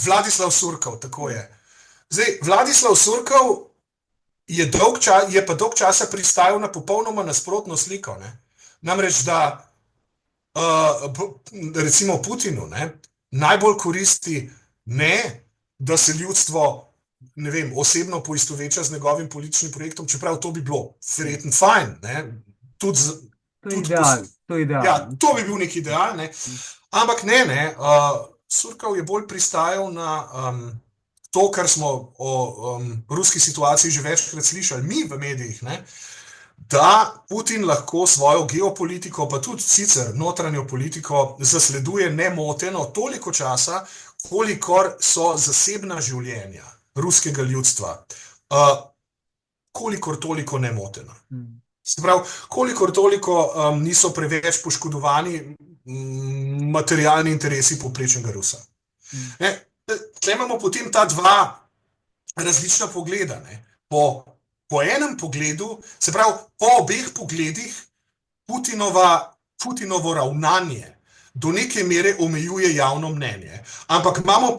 Vladislav Surkov, tako je. Zdaj, Vladislav Surkov je pa dolg časa pristajal na popolnoma nasprotno sliko, ne? Namreč, da recimo Putinu, ne, najbolj koristi ne, da se ljudstvo, ne vem, osebno poistoveča z njegovim političnim projektom, čeprav to bi bilo verjetno fajn, ne, To je ideal. Ja, to bi bil nek ideal, ne, ampak ne, Surkov je bolj pristajal na to, kar smo o ruski situaciji že večkrat slišali, mi v medijih, ne, da Putin lahko svojo geopolitiko, pa tudi sicer notranjo politiko, zasleduje nemoteno toliko časa, kolikor so zasebna življenja ruskega ljudstva, kolikor toliko nemotena. Se pravi, kolikor toliko niso preveč poškodovani materialni interesi povprečnega Rusa. Tle imamo potem ta dva različna pogleda. Ne. Po enem pogledu, se pravi, po obeh pogledih Putinovo ravnanje do neke mere omejuje javno mnenje. Ampak imamo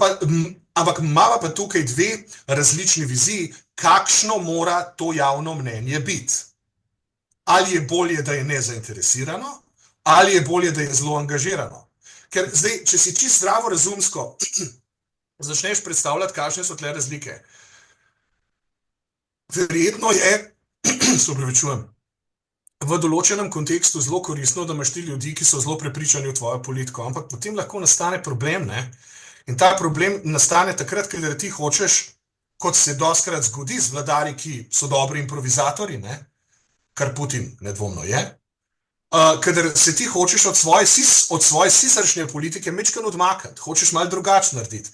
pa tukaj dve različni viziji, kakšno mora to javno mnenje biti. Ali je bolje, da je nezainteresirano, ali je bolje, da je zelo angažirano. Ker zdaj, če si čisto zdravo razumsko začneš predstavljati, kakšne so tle razlike, verjetno je, se opravičujem, v določenem kontekstu zelo koristno, da imaš ti ljudi, ki so zelo prepričani v tvojo politiko, ampak potem lahko nastane problem, ne? In ta problem nastane takrat, kadar ti hočeš, kot se dostikrat zgodi z vladarji, ki so dobri improvizatorji, ne? Kar Putin nedvomno je, kadar se ti hočeš od svoje siceršnje politike majčkeno odmakniti, hočeš malo drugače narediti.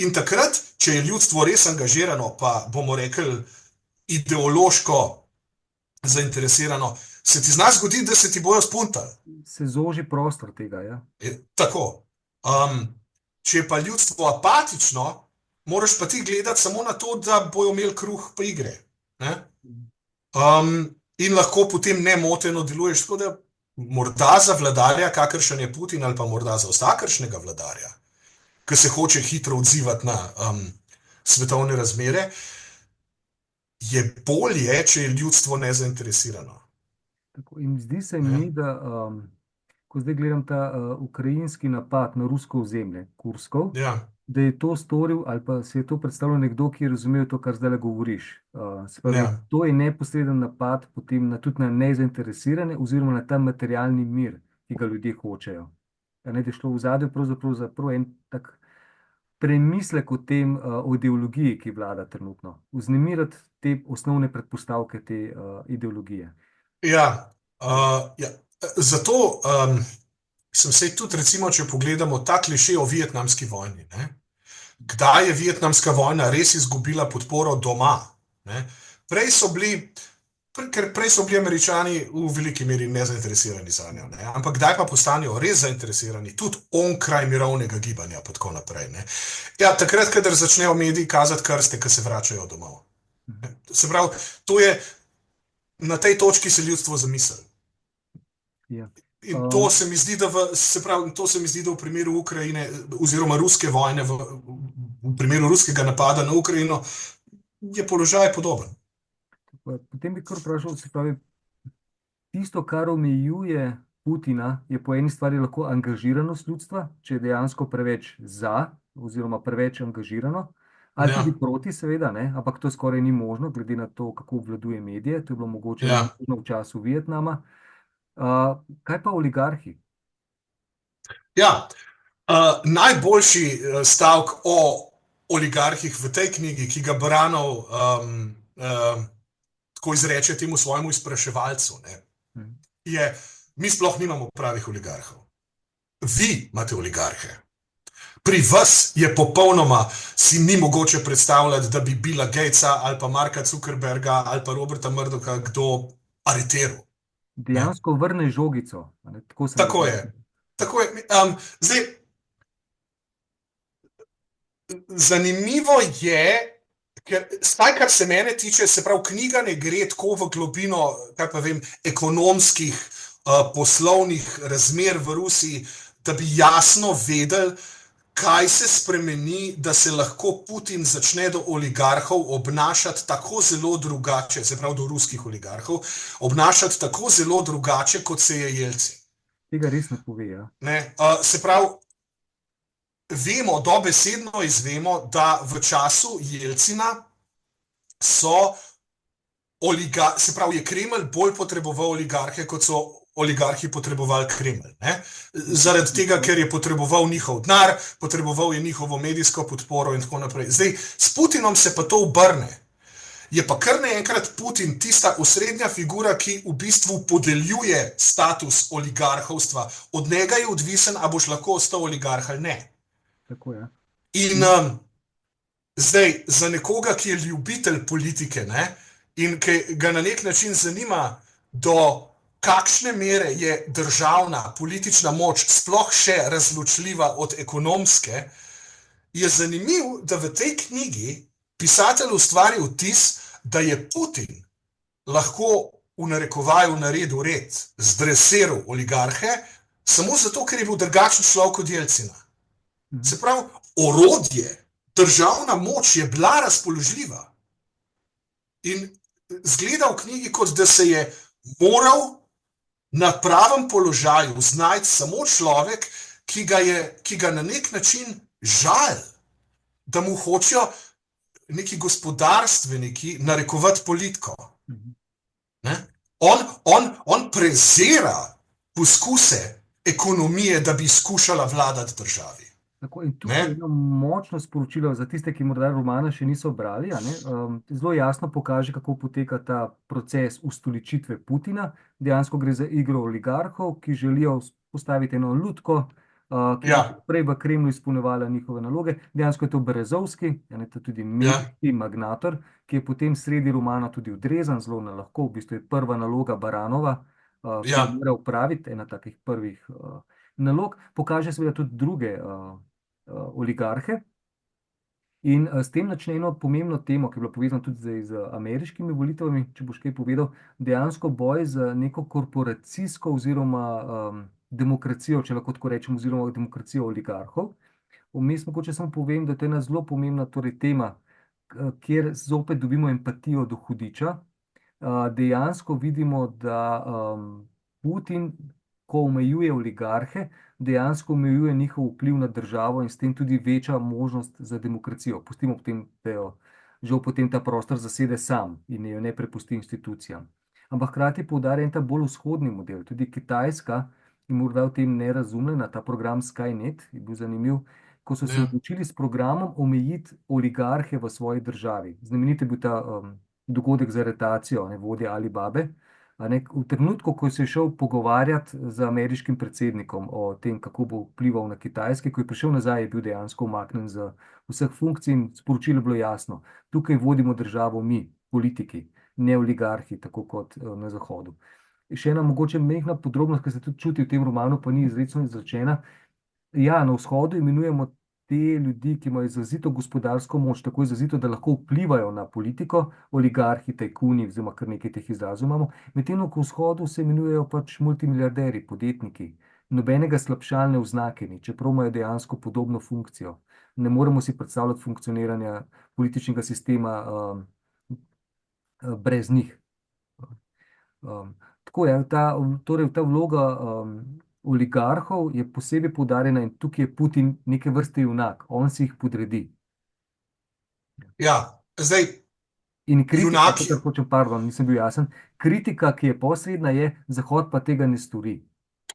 In takrat, če je ljudstvo res angažirano, pa bomo rekli ideološko zainteresirano, se ti zna zgoditi, da se ti bojo spuntali. Se zoži prostor tega, ja. Tako. Če je pa ljudstvo apatično, moraš pa ti gledati samo na to, da bojo imeli kruh pa igre. Ne? In lahko potem nemoteno deluješ, tako da morda za vladarja, kakršen je Putin, ali pa morda za vsakršnega vladarja, ki se hoče hitro odzivati na svetovne razmere, je bolje, če je ljudstvo nezainteresirano. Tako, in zdi se mi, da ko zdaj gledam ta ukrajinski napad na rusko ozemlje, Kurskov, da je to storil ali pa se je to predstavljal nekdo, ki je razumel to, kar zdaj govoriš. Se pravi, to je neposreden napad potem tudi na nezainteresirane oziroma na ta materialni mir, ki ga ljudje hočejo. Da je šlo v ozadju pravzaprav en tak premislek o tem, o ideologiji, ki vlada trenutno. Vznemiriti te osnovne predpostavke te ideologije. Ja. Zato sem se tudi, recimo, če pogledamo ta klišej o vietnamski vojni, ne? Kdaj je vietnamska vojna res izgubila podporo doma? Ne? Prej so bili Američani v veliki meri nezainteresirani za njo, ne? Ampak kdaj pa postanejo res zainteresirani, tudi onkraj mirovnega gibanja pa tako naprej. Ne? Ja, takrat, kadar začnejo mediji kazati krste, ki se vračajo domov. Se pravi, to je na tej točki se ljudstvo zamisli. Ja. In to se mi zdi, da v primeru Ukrajine oziroma ruske vojne, v primeru ruskega napada na Ukrajino, je položaj podoben. Potem bi kar vprašal, se pravi, tisto, kar omejuje Putina, je po eni stvari lahko angažiranost ljudstva, če je dejansko preveč za oziroma preveč angažirano, ali tudi proti, seveda, ne? Ampak to skoraj ni možno, glede na to, kako obvladuje medije. To je bilo mogoče v času Vietnama. Kaj pa oligarhi? Ja, najboljši stavek o oligarhih v tej knjigi, ki ga Baranov tako izreče temu svojemu izpraševalcu, ne, je, mi sploh nimamo pravih oligarhov. Vi imate oligarhe. Pri vas je popolnoma, si ni mogoče predstavljati, da bi Billa Gatesa ali pa Marka Zuckerberga ali pa Roberta Murdocha kdo aretiral. Dejansko vrne žogico. Tako je. Zdaj, zanimivo je, ker kar se mene tiče, se pravi, knjiga ne gre tako v globino, kaj pa vem, ekonomskih, poslovnih razmer v Rusiji, da bi jasno vedeli, kaj se spremeni, da se lahko Putin začne do oligarhov obnašati tako zelo drugače, se pravi do ruskih oligarhov, obnašati tako zelo drugače, kot se je Jelcin. Tega res ne pove, ja. Se pravi, vemo, dobesedno izvemo, da v času Jelcina so se pravi, je Kremelj bolj potreboval oligarhe, kot so oligarhi potrebovali Kremelj. Ne? Zaradi tega, ker je potreboval njihov denar, potreboval je njihovo medijsko podporo in tako naprej. Zdaj, s Putinom se pa to obrne. Je pa kar naenkrat Putin tista osrednja figura, ki v bistvu podeljuje status oligarhovstva. Od njega je odvisen, a boš lahko ostal oligarh ali ne. Tako je. In zdaj, za nekoga, ki je ljubitelj politike, ne, in ki ga na nek način zanima, do kakšne mere je državna politična moč sploh še razločljiva od ekonomske, je zanimivo, da v tej knjigi pisatelj ustvari vtis, da je Putin lahko v narekovaju naredil red, zdresiral oligarhe, samo zato, ker je bil drugačen človek kot Jelcina. Se pravi, orodje, državna moč je bila razpoložljiva. In zgleda v knjigi, kot da se je moral na pravem položaju znajti samo človek, ki ga na nek način žal, da mu hočejo neki gospodarstveniki narekovati politiko. Ne? On prezira poskuse ekonomije, da bi skušala vladati državi. Tako, in tukaj je eno močno sporočilo za tiste, ki morda romana še niso brali. Zelo jasno pokaže, kako poteka ta proces ustoličitve Putina. Dejansko gre za igro oligarhov, ki želijo postaviti eno lutko, ki je prej v Kremlju izpolnjevala njihove naloge. Dejansko je to Berezovski, to tudi medijski magnator, ki je potem sredi romana tudi odrezan, zelo lahko, v bistvu je prva naloga Baranova, ki jo mora upraviti, ena takih prvih nalog. Pokaže seveda tudi druge oligarhe. In s tem načne eno pomembno temo, ki je bila povezana tudi z ameriškimi volitvami, če boš kaj povedal, dejansko boj za neko korporacijsko oziroma demokracijo, če lahko tako rečem, oziroma demokracijo oligarhov. Vmes mogoče samo povem, da je to ena zelo pomembna tema, kjer zopet dobimo empatijo do hudiča. Dejansko vidimo, da Putin, ko omejuje oligarhe, dejansko omejuje njihov vpliv na državo in s tem tudi veča možnost za demokracijo. Pustimo potem, da jo žal potem ta prostor zasede sam in jo ne prepusti institucijam. Ampak hkrati poudarja en ta bolj vzhodni model. Tudi Kitajska je morda v tem nerazumljena, ta program Skynet je bil zanimiv, ko so se odločili s programom omejiti oligarhe v svoji državi. Znamenit je bil ta dogodek z aretacijo vodje Alibabe. V trenutku, ko se je šel pogovarjati z ameriškim predsednikom o tem, kako bo vplival na Kitajske, ko je prišel nazaj, je bil dejansko umaknjen z vseh funkcij in sporočilo je bilo jasno. Tukaj vodimo državo mi, politiki, ne oligarhi, tako kot na Zahodu. Še ena mogoče majhna podrobnost, ki se tudi čuti v tem romanu, pa ni izrecno izrečena. Ja, na vzhodu imenujemo te ljudi, ki imajo izrazito gospodarsko moč, tako izrazito, da lahko vplivajo na politiko, oligarhi, tajkuni, oziroma kar nekaj teh izrazov imamo. Medtem ko v vzhodu se imenujejo pač multimiliarderi, podjetniki. Nobenega slabšalne oznake ni, čeprav imajo dejansko podobno funkcijo. Ne moremo si predstavljati funkcioniranja političnega sistema brez njih. Tako je, torej ta vloga oligarhov je posebej poudarjena in tukaj je Putin neke vrste junak, on si jih podredi. Ja, zdaj, in kritika, nisem bil jasen, kritika, ki je posredna, je, Zahod pa tega ne stori.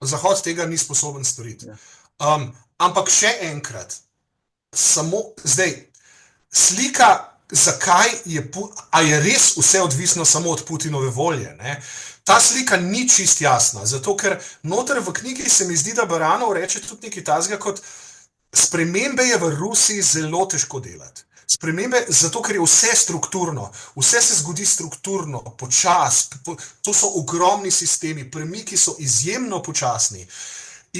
Zahod tega ni sposoben storiti. Ampak še enkrat, samo zdaj, slika, zakaj je res vse odvisno samo od Putinove volje, ne? Ta slika ni čist jasna, zato ker noter v knjigi se mi zdi, da Baranov reče tudi nekaj takega kot spremembe je v Rusiji zelo težko delati. Spremembe, zato ker je vse strukturno, vse se zgodi strukturno, počas, to so ogromni sistemi, premiki so izjemno počasni.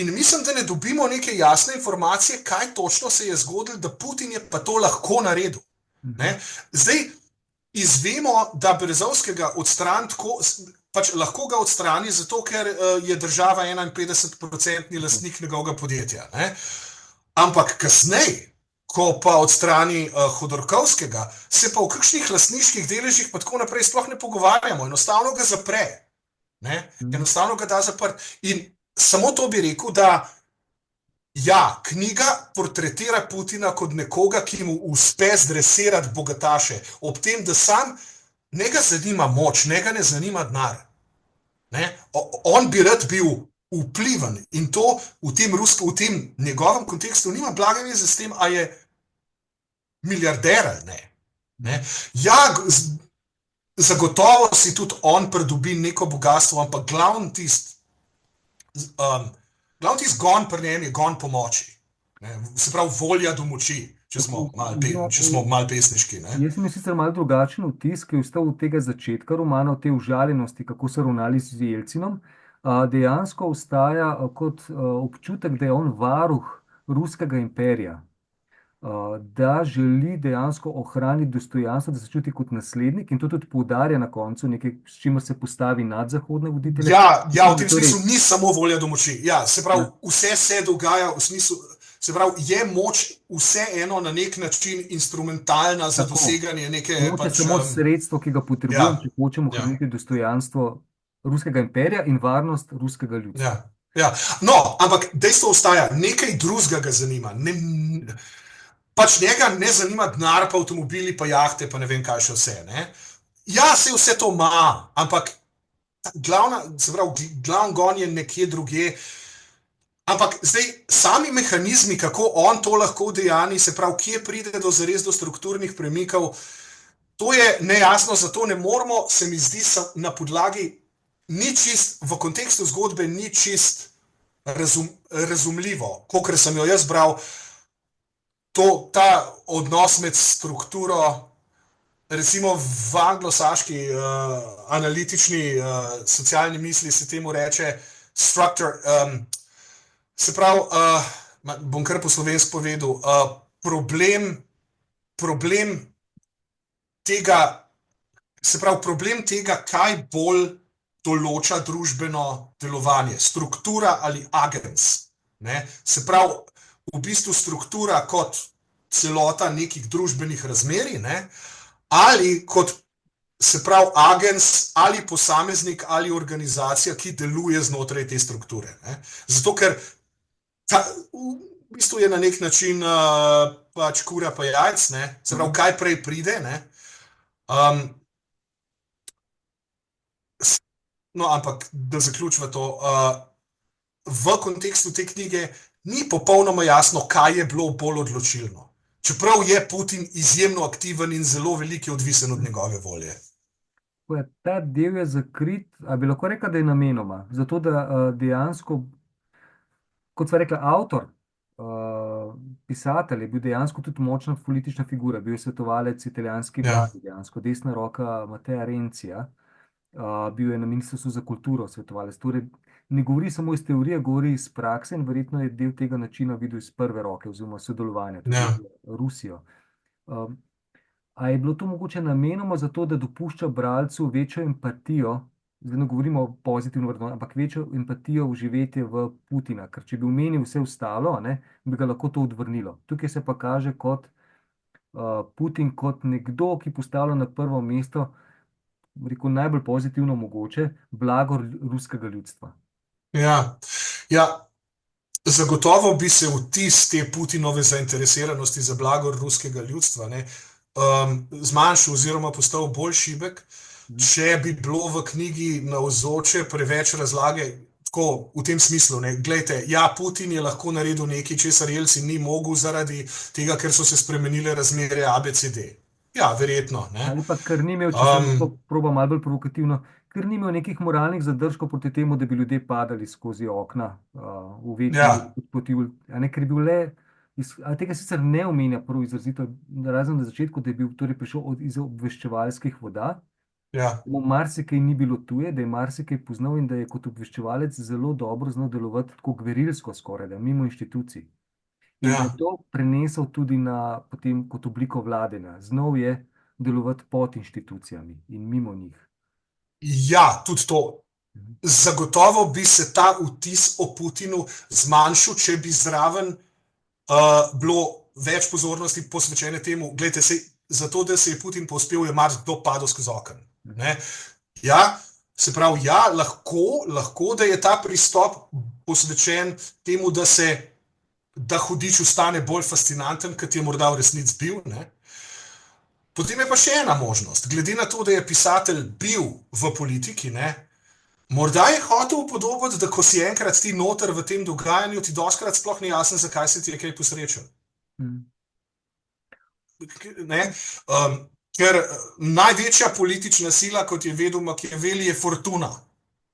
In mislim, da ne dobimo neke jasne informacije, kaj točno se je zgodilo, da Putin je pa to lahko naredil. Ne? Zdaj, izvemo, da Berezovskega odstrani tako, pač lahko ga odstrani, zato ker je država 51% lastnik njegovega podjetja. Ne? Ampak kasneje, ko pa odstrani Hodorkovskega, se pa v kakšnih lastniških deležih pa tako naprej sploh ne pogovarjamo. Enostavno ga zapre. Ne? Enostavno ga da zaprt. In samo to bi rekel, da ja, knjiga portretira Putina kot nekoga, ki mu uspe zdresirati bogataše, ob tem, da sam njega zanima moč, njega ne zanima denar. Ne? On bi rad bil vpliven in to v tem njegovem kontekstu nima blage veze s tem, a je milijarder ali ne. Ne? Ja, zagotovo si tudi on pridobi neko bogatstvo, ampak glavni tist gon pri njem je gon po moči. Ne? Se pravi, volja do moči, če smo malo pesniški. Ne? Jaz sem sicer malo drugačen vtis, ki je ostal od tega začetka romana, od te užaljenosti, kako so ravnali z Jelcinom. Dejansko ostaja kot občutek, da je on varuh ruskega imperija, da želi dejansko ohraniti dostojanstvo, da se čuti kot naslednik in to tudi poudarja na koncu, nekaj, s čimer se postavi nad zahodne voditelje. Ja, v tem smislu ni samo volja do moči. Ja, se pravi, vse se dogaja v smislu. Se pravi, je moč vseeno na nek način instrumentalna za doseganje neke. Moč je samo sredstvo, ki ga potrebujemo, če hočemo ohraniti dostojanstvo ruskega imperija in varnost ruskega ljudstva. Ja. No, ampak dejstvo ostaja, nekaj drugega ga zanima. Pač njega ne zanima denar, pa avtomobili, pa jahte, pa ne vem kaj še vse. Ne? Ja, se vse to ima, ampak glavni gon je nekje drugje. Ampak zdaj sami mehanizmi, kako on to lahko udejani, se pravi, kje pride zares do strukturnih premikov, to je nejasno, zato ne moramo, se mi zdi, na podlagi ni čist, v kontekstu zgodbe ni čist razumljivo, kolikor sem jo jaz bral, ta odnos med strukturo, recimo v anglosaški analitični socialni misli se temu reče structure, se pravi, bom kar po slovensko povedal, problem tega, se pravi, problem tega, kaj bolj določa družbeno delovanje, struktura ali agens. Ne? Se pravi, v bistvu struktura kot celota nekih družbenih razmerij, ne? Ali kot, se pravi, agens ali posameznik ali organizacija, ki deluje znotraj te strukture. Ne? Zato, ker v bistvu je na nek način pač kura pa jajc, ne? Se pravi, kaj prej pride. Ne? No, ampak da zaključva to, v kontekstu te knjige ni popolnoma jasno, kaj je bilo bolj odločilno. Čeprav je Putin izjemno aktiven in zelo veliko je odvisen od njegove volje. Ta del je zakrit, a bi lahko rekel, da je namenoma. Zato, da dejansko, kot sva rekla, avtor, pisatelj je bil dejansko tudi močna politična figura, bil je svetovalec italijanski vladi, dejansko desna roka Matea Renzija, bil je na Ministrstvu za kulturo svetovalec. Torej, ne govori samo iz teorije, govori iz prakse in verjetno je del tega načina videl iz prve roke oziroma sodelovanja tudi z Rusijo. A je bilo to mogoče namenoma zato, da dopušča bralcu večjo empatijo, zdaj ne govorimo o pozitivno vrednotenju, ampak večjo empatijo vživetje v Putina, ker če bi omenil vse ostalo, ne, bi ga lahko to odvrnilo. Tukaj se pa kaže kot Putin kot nekdo, ki postavlja na prvo mesto, rekel, najbolj pozitivno mogoče, blagor ruskega ljudstva. Ja, zagotovo bi se vtis te Putinove zainteresiranosti za blagor ruskega ljudstva zmanjšal oziroma postal bolj šibek, če bi bilo v knjigi navzoče preveč razlage, tako v tem smislu, ne, glejte, ja, Putin je lahko naredil nekaj, česar Jelcin ni mogel zaradi tega, ker so se spremenile razmere ABCD. Ja, verjetno. Ne. Ali pa ker ni imel, če sem to probal malo bolj provokativno, ker ni imel nekih moralnih zadržkov proti temu, da bi ljudje padali skozi okna v večji poti, ker je bil le, ali tega sicer ne omenja prav izrazito, razen na začetku, da je bil torej prišel iz obveščevalskih voda, marsikaj ni bilo tuje, da je marsikaj poznal in da je kot obveščevalec zelo dobro znal delovati tako gverilsko skoraj, da mimo inštitucij. In je to prenesel tudi potem kot obliko vladanja. Znal je delovati pod inštitucijami in mimo njih. Ja, tudi to. Zagotovo bi se ta vtis o Putinu zmanjšal, če bi zraven bilo več pozornosti posvečene temu, gledajte, zato, da se je Putin povzpel, je marsikdo padel skozi oken. Ja, se pravi, ja, lahko, da je ta pristop posvečen temu, da hudič ostane bolj fascinanten, kot je morda v resnici bil, ne? Potem je pa še ena možnost. Glede na to, da je pisatelj bil v politiki, ne, morda je hotel upodobiti, da ko si enkrat ti noter v tem dogajanju, ti doskrat sploh ni jasno, zakaj se ti je kaj posrečil. Mm. Ne? Ker največja politična sila, kot je vedel Machiavelli, je fortuna.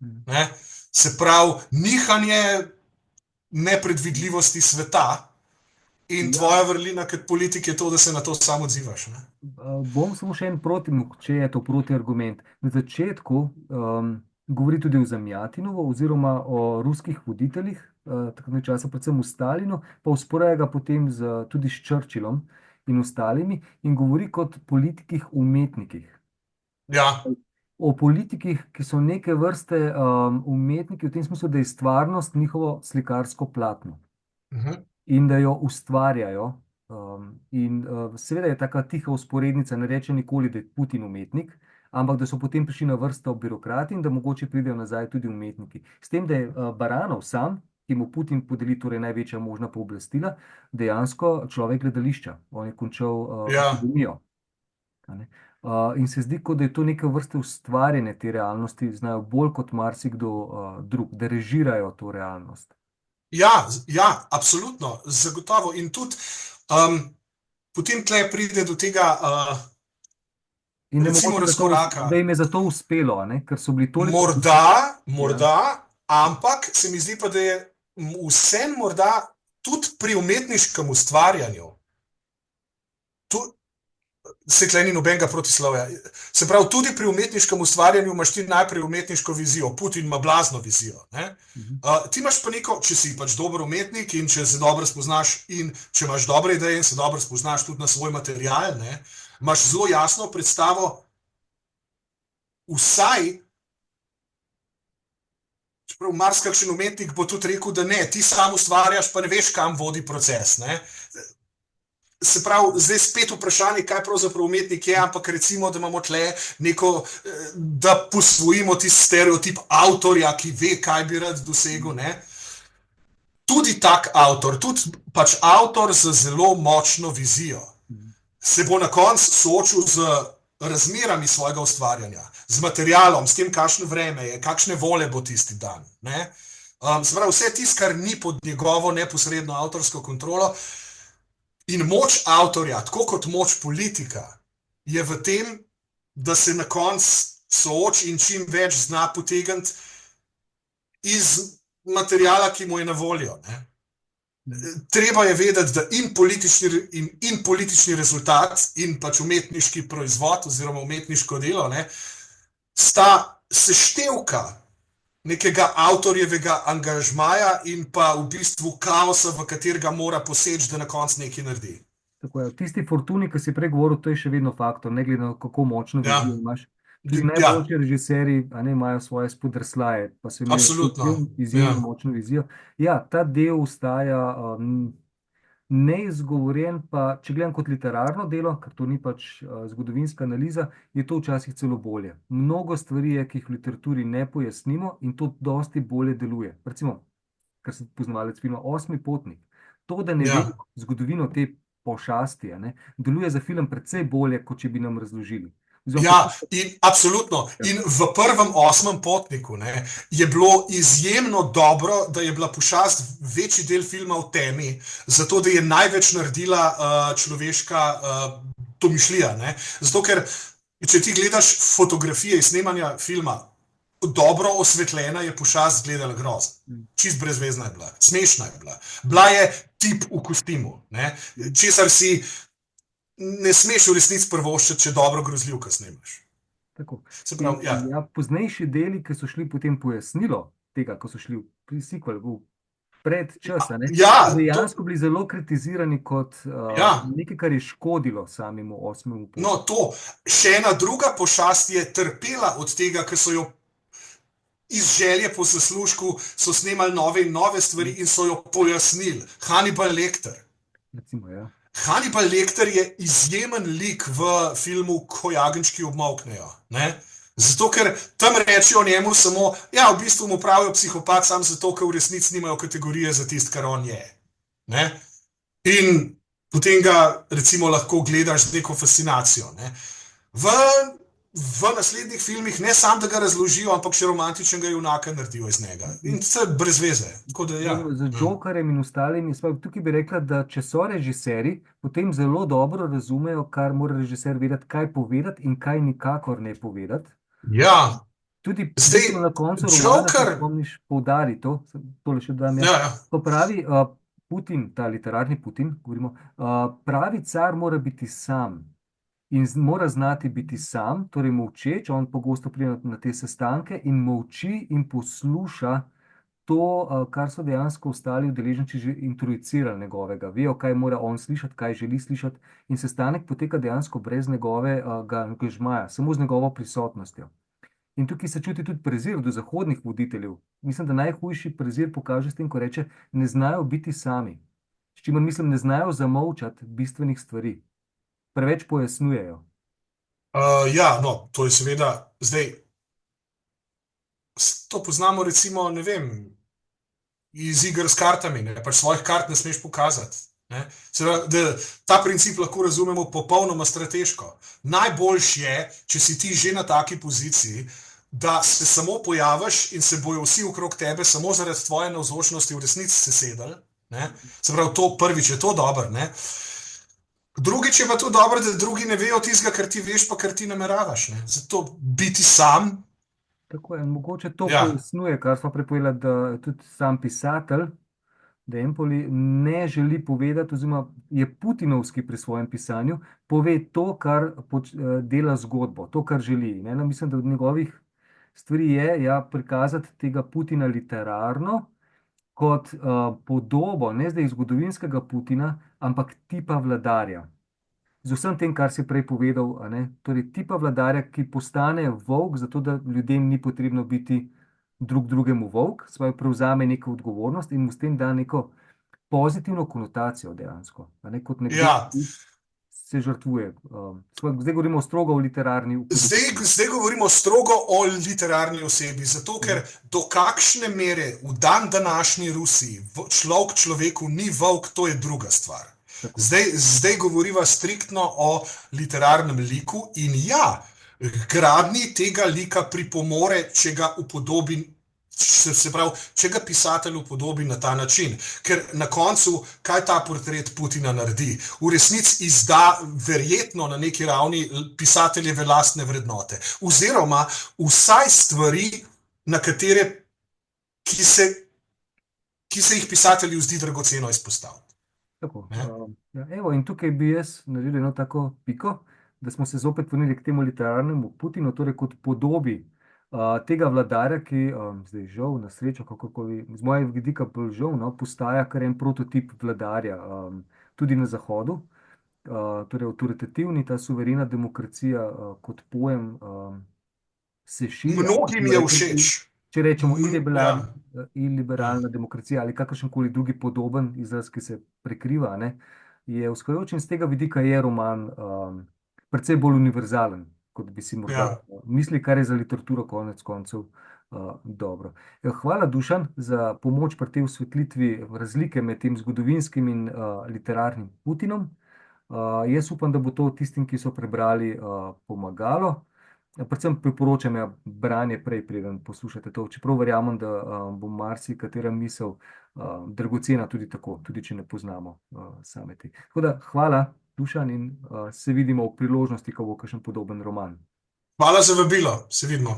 Ne? Se pravi, nihanje nepredvidljivosti sveta in tvoja vrlina kot politik je to, da se na to samo odzivaš. Ne? Bom samo še en protimuk, če je to protiargument. Na začetku govori tudi o Zamjatinovu oziroma o ruskih voditeljih, takrat časa predvsem o Stalinu, pa usporeja ga potem tudi s Churchillom in ostalimi in govori kot politikih umetnikih. Ja. O politikih, ki so neke vrste umetniki v tem smislu, da je stvarnost njihovo slikarsko platno in da jo ustvarjajo. Seveda je taka tiha vzporednica, ne reče nikoli, da je Putin umetnik, ampak da so potem prišli na vrsto birokrati in da mogoče pridejo nazaj tudi umetniki. S tem, da je Baranov sam, ki mu Putin podeli torej največja možna pooblastila, dejansko človek gledališča. On je končal akademijo. In se zdi, kot da je to neke vrste ustvarjanje te realnosti, znajo bolj kot marsikdo drug, da režirajo to realnost. Ja, absolutno, zagotovo. In tudi potem tle pride do tega, recimo, razkoraka. Da jim je zato uspelo, ne? Ker so bili toliko... Morda, ampak se mi zdi pa, da je vse morda tudi pri umetniškem ustvarjanju. Se tle ni nobenega protislovja. Se pravi, tudi pri umetniškem ustvarjanju imaš ti najprej umetniško vizijo, Putin ima blazno vizijo. Ti imaš pa neko, če si pač dober umetnik in če se dobro spoznaš in če imaš dobre ideje in se dobro spoznaš tudi na svoj material, ne, imaš zelo jasno predstavo, vsaj, čeprav marsikakšen umetnik bo tudi rekel, da ne, ti sam ustvarjaš, pa ne veš, kam vodi proces, ne. Se pravi, zdaj spet vprašanje, kaj pravzaprav umetnik je, ampak recimo, da imamo tle neko, da posvojimo tisti stereotip avtorja, ki ve, kaj bi rad dosegel, ne. Tudi tak avtor, tudi pač avtor z zelo močno vizijo, se bo na koncu soočil z razmerami svojega ustvarjanja, z materialom, s tem, kakšno vreme je, kakšne vole bo tisti dan, ne. Se pravi, vse tisto, kar ni pod njegovo neposredno avtorsko kontrolo. In moč avtorja, tako kot moč politika, je v tem, da se na koncu sooči in čim več zna potegniti iz materiala, ki mu je na voljo. Ne. Treba je vedeti, da in politični rezultat in pač umetniški proizvod oziroma umetniško delo, ne, sta seštevka nekega avtorjevega angažmaja in pa v bistvu kaosa, v katerega mora poseči, da na koncu nekaj naredi. Tako je. Tisti fortuni, ki si prej govoril, to je še vedno faktor, ne glede na kako močno vizijo imaš. Tudi najboljši režiserji imajo svoje spodrsljaje, pa so imeli izjemno močno vizijo. Ja, ta del ostaja neizgovorjen, pa če gledam kot literarno delo, ker to ni pač zgodovinska analiza, je to včasih celo bolje. Mnogo stvari je, ki jih v literaturi ne pojasnimo in to dosti bolje deluje. Recimo, kar sem poznavalec filma Osmi potnik, to, da ne vemo zgodovino te pošasti, deluje za film precej bolje, kot če bi nam razložili. Ja, in absolutno. In v prvem Osmem potniku, ne, je bilo izjemno dobro, da je bila pošast večji del filma v temi, zato da je največ naredila človeška domišljija. Ne. Zato ker, če ti gledaš fotografije iz snemanja filma, dobro osvetljena je pošast izgledala grozno. Čist brezvezna je bila, smešna je bila. Bila je tip v kostimu, ne, česar si ne smeš v resnici prvoščiti, če dobro grozljivka snemaš. Tako. Poznejši deli, ki so šli potem pojasnilo tega, ko so šli v sequel, v predčas, dejansko bili zelo kritizirani kot nekaj, kar je škodilo samemu Osmemu potniku. No, to. Še ena druga pošast je trpela od tega, ker so jo iz želje po zaslužku so snemali nove in nove stvari in so jo pojasnili. Hannibal Lecter. Recimo, ja. Hannibal Lecter je izjemen lik v filmu Ko jagenjčki obmolknejo. Zato, ker tam rečejo njemu samo, ja, v bistvu mu pravijo psihopat sam zato, ker v resnici nimajo kategorije za tisto, kar on je. In potem ga recimo lahko gledaš z neko fascinacijo. Ne. V, v naslednjih filmih ne samo, da ga razložijo, ampak še romantičnega junaka naredijo iz njega. In vse brez veze. Tako da, ja. Z Jokerjem in ostalimi, tukaj bi rekla, da če so režiserji, potem zelo dobro razumejo, kar mora režiser vedeti, kaj povedati in kaj nikakor ne povedati. Ja, Tudi zdaj, Putin na koncu romana, če Joker. spomniš, poudari to, tole še dodam Ja, jaz. ja. Ko pravi Putin, ta literarni Putin, govorimo, pravi car mora biti sam in mora znati biti sam, torej molčeč, on pogosto pride na te sestanke in molči in posluša to, kar so dejansko ostali udeleženci že introicirali njegovega. Vejo, kaj mora on slišati, kaj želi slišati in sestanek poteka dejansko brez njegovega angažmaja, samo z njegovo prisotnostjo. In tukaj se čuti tudi prezir do zahodnih voditeljev. Mislim, da najhujši prezir pokaže s tem, ko reče, ne znajo biti sami. S čimer mislim, ne znajo zamolčati bistvenih stvari. Preveč pojasnjujejo. Ja, no, to je seveda zdaj. To poznamo, recimo, ne vem, iz iger s kartami, ne, pač svojih kart ne smeš pokazati. Ne. Se pravi, da ta princip lahko razumemo popolnoma strateško. Najboljše je, če si ti že na taki poziciji, da se samo pojaviš in se bojo vsi okrog tebe samo zaradi tvoje navzočnosti v resnici sesedali. Ne. Se pravi, to prvič je to dobro. Ne. Drugič je pa to dobro, da drugi ne vejo tistega, kar ti veš, pa kar ti nameravaš. Ne. Zato biti sam. Tako je, mogoče to Ja, pojasnjuje, kar smo prepovedali, da tudi sam pisatelj, da Empoli ne želi povedati, oziroma je putinovski pri svojem pisanju, pove to, kar dela zgodbo, to, kar želi. Ne? No, mislim, da od njegovih stvari je ja, prikazati tega Putina literarno kot podobo, ne zdaj zgodovinskega Putina, ampak tipa vladarja. Z vsem tem, kar si prej povedal, a ne, torej tipa vladarja, ki postane volk, zato da ljudem ni potrebno biti drug drugemu volk, svoje prevzame neko odgovornost in mu s tem da neko pozitivno konotacijo dejansko, a ne, kot nekdo, ja. ki se žrtvuje. Zdaj govorimo strogo o literarni upodobitvi. Zdaj govorimo strogo o literarni osebi, zato ker do kakšne mere v dan današnji Rusiji človek človeku ni volk, to je druga stvar. Tako. Zdaj govoriva striktno o literarnem liku in ja, gradnji tega lika pripomore, če ga upodobi. Se pravi, če ga pisatelj upodobi na ta način, ker na koncu, kaj ta portret Putina naredi? V resnici izda verjetno na neki ravni pisateljeve lastne vrednote, oziroma vsaj stvari, na katere, ki se jih pisatelju zdi dragoceno izpostaviti. Tako. Ne? Ja, evo, in tukaj bi jaz naredil eno tako piko, da smo se zopet vrnili k temu literarnemu Putinu, torej kot podobi tega vladarja, ki zdaj žal, na srečo, kakorkoli, z mojega vidika bolj žal, no, postaja kar en prototip vladarja, tudi na Zahodu. Torej avtoritativni, ta suverena demokracija kot pojem se širi. Mnogim je všeč. Če rečemo Ja, iliberalna ja. demokracija ali kakršenkoli drugi podoben izraz, ki se prekriva, ne, je vzhajajoč in z tega vidika je roman precej bolj univerzalen, kot bi si morda Ja. mislili, kar je za literaturo konec koncev dobro. Hvala, Dušan, za pomoč pri tej osvetlitvi razlike med tem zgodovinskim in literarnim Putinom. Jaz upam, da bo to tistim, ki so prebrali, pomagalo. Predvsem priporočam branje prej, preden poslušate to, čeprav verjamem, da bo marsikatera misel dragocena tudi tako, tudi če ne poznamo same te. Tako da hvala, Dušan, in se vidimo v priložnosti, ko bo kakšen podoben roman. Hvala za vabilo, se vidimo.